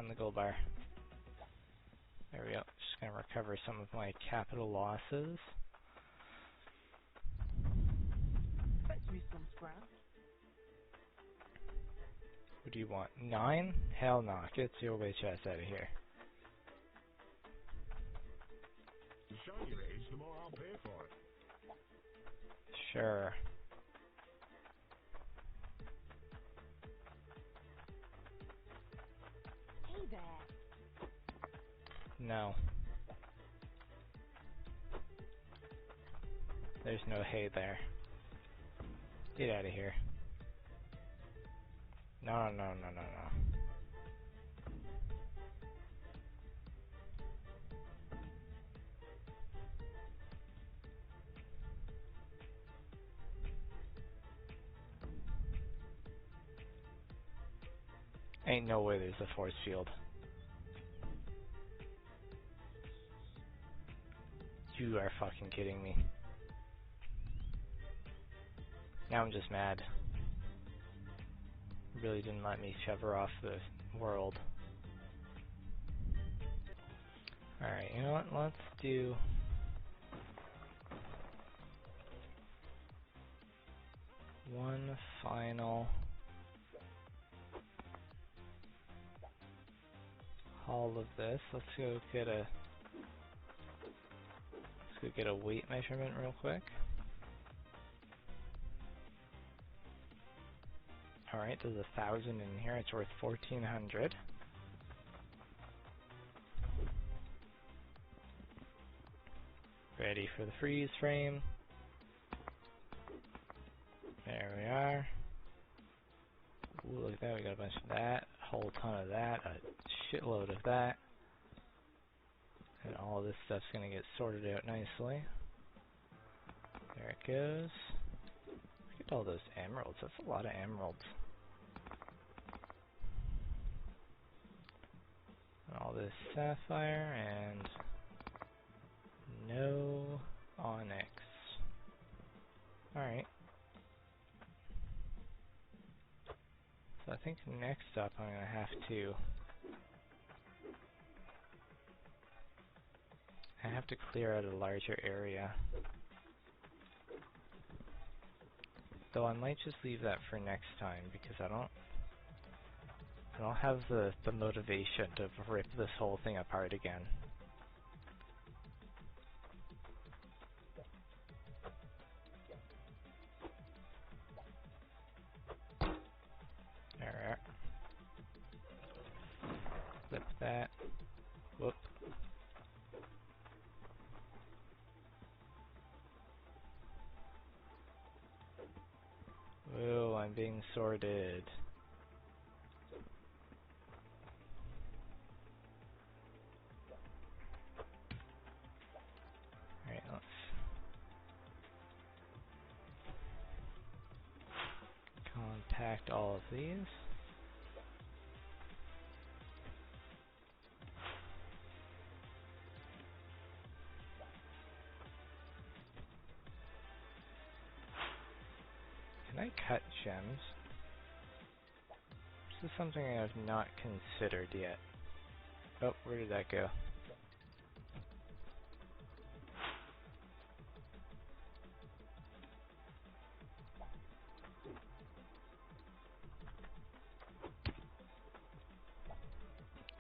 S2: behind the gold bar. There we go. Just gonna recover some of my capital losses.
S6: Fetch me some scrap.
S2: What do you want? 9? Hell no. Get your bitch ass out of here.
S5: The shinier it is, the more I'll pay for it.
S2: Sure.
S4: Hey there.
S2: No. There's no hay there. Get out of here. No, no, no, no, no. Ain't no way there's a force field. You are fucking kidding me. Now I'm just mad. Really didn't let me cover off the world. Alright, you know what? Let's do... one final... haul of this. Let's go get a weight measurement real quick. Alright, there's 1,000 in here. It's worth 1,400. Ready for the freeze frame. There we are. Ooh, look at that. We got a bunch of that. A whole ton of that. A shitload of that. And all this stuff's going to get sorted out nicely. There it goes. Look at all those emeralds. That's a lot of emeralds. And all this sapphire and no onyx. Alright. So I think next up I'm going to have to... clear out a larger area. Though I might just leave that for next time because I don't have the motivation to rip this whole thing apart again. Alright. Flip that. Whoop. Whoa, I'm being sorted. Alright, let's compact all of these. Can I cut gems? This is something I have not considered yet. Oh, where did that go?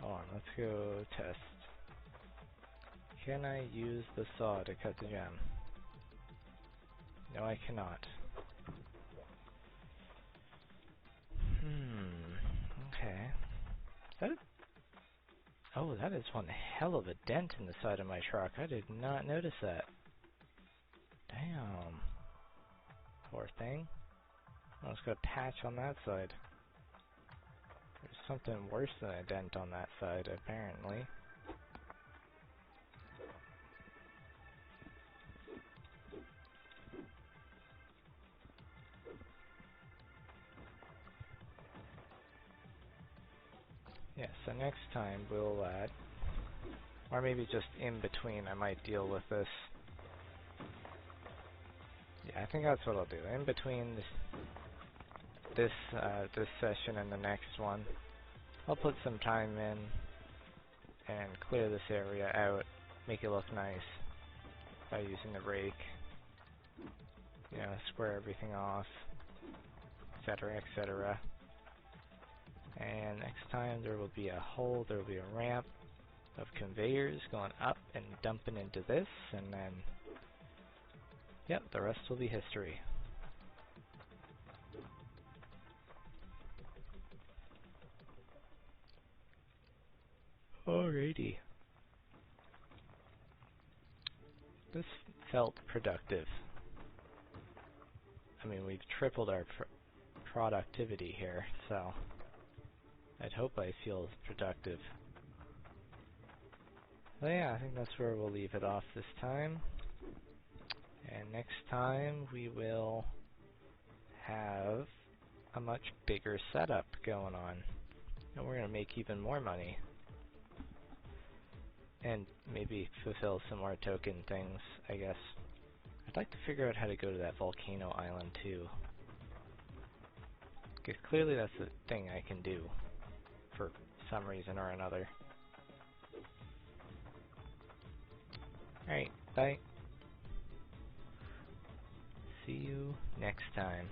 S2: Hold on, let's go test. Can I use the saw to cut the gem? No, I cannot. Okay. Is that oh, that is one hell of a dent in the side of my truck. I did not notice that. Damn. Poor thing. Let's go patch on that side. There's something worse than a dent on that side, apparently. Yeah, so next time we'll or maybe just in between I might deal with this. Yeah, I think that's what I'll do. In between this session and the next one, I'll put some time in and clear this area out, make it look nice by using the rake. You know, square everything off, etc., etc. And next time there will be a hole, there will be a ramp of conveyors going up and dumping into this, and then, yep, the rest will be history. Alrighty. This felt productive. I mean, we've tripled our productivity here, so I'd hope I feel productive. So yeah, I think that's where we'll leave it off this time. And next time we will have a much bigger setup going on. And we're going to make even more money. And maybe fulfill some more token things, I guess. I'd like to figure out how to go to that volcano island too. Because clearly that's the thing I can do for some reason or another. Alright, bye. See you next time.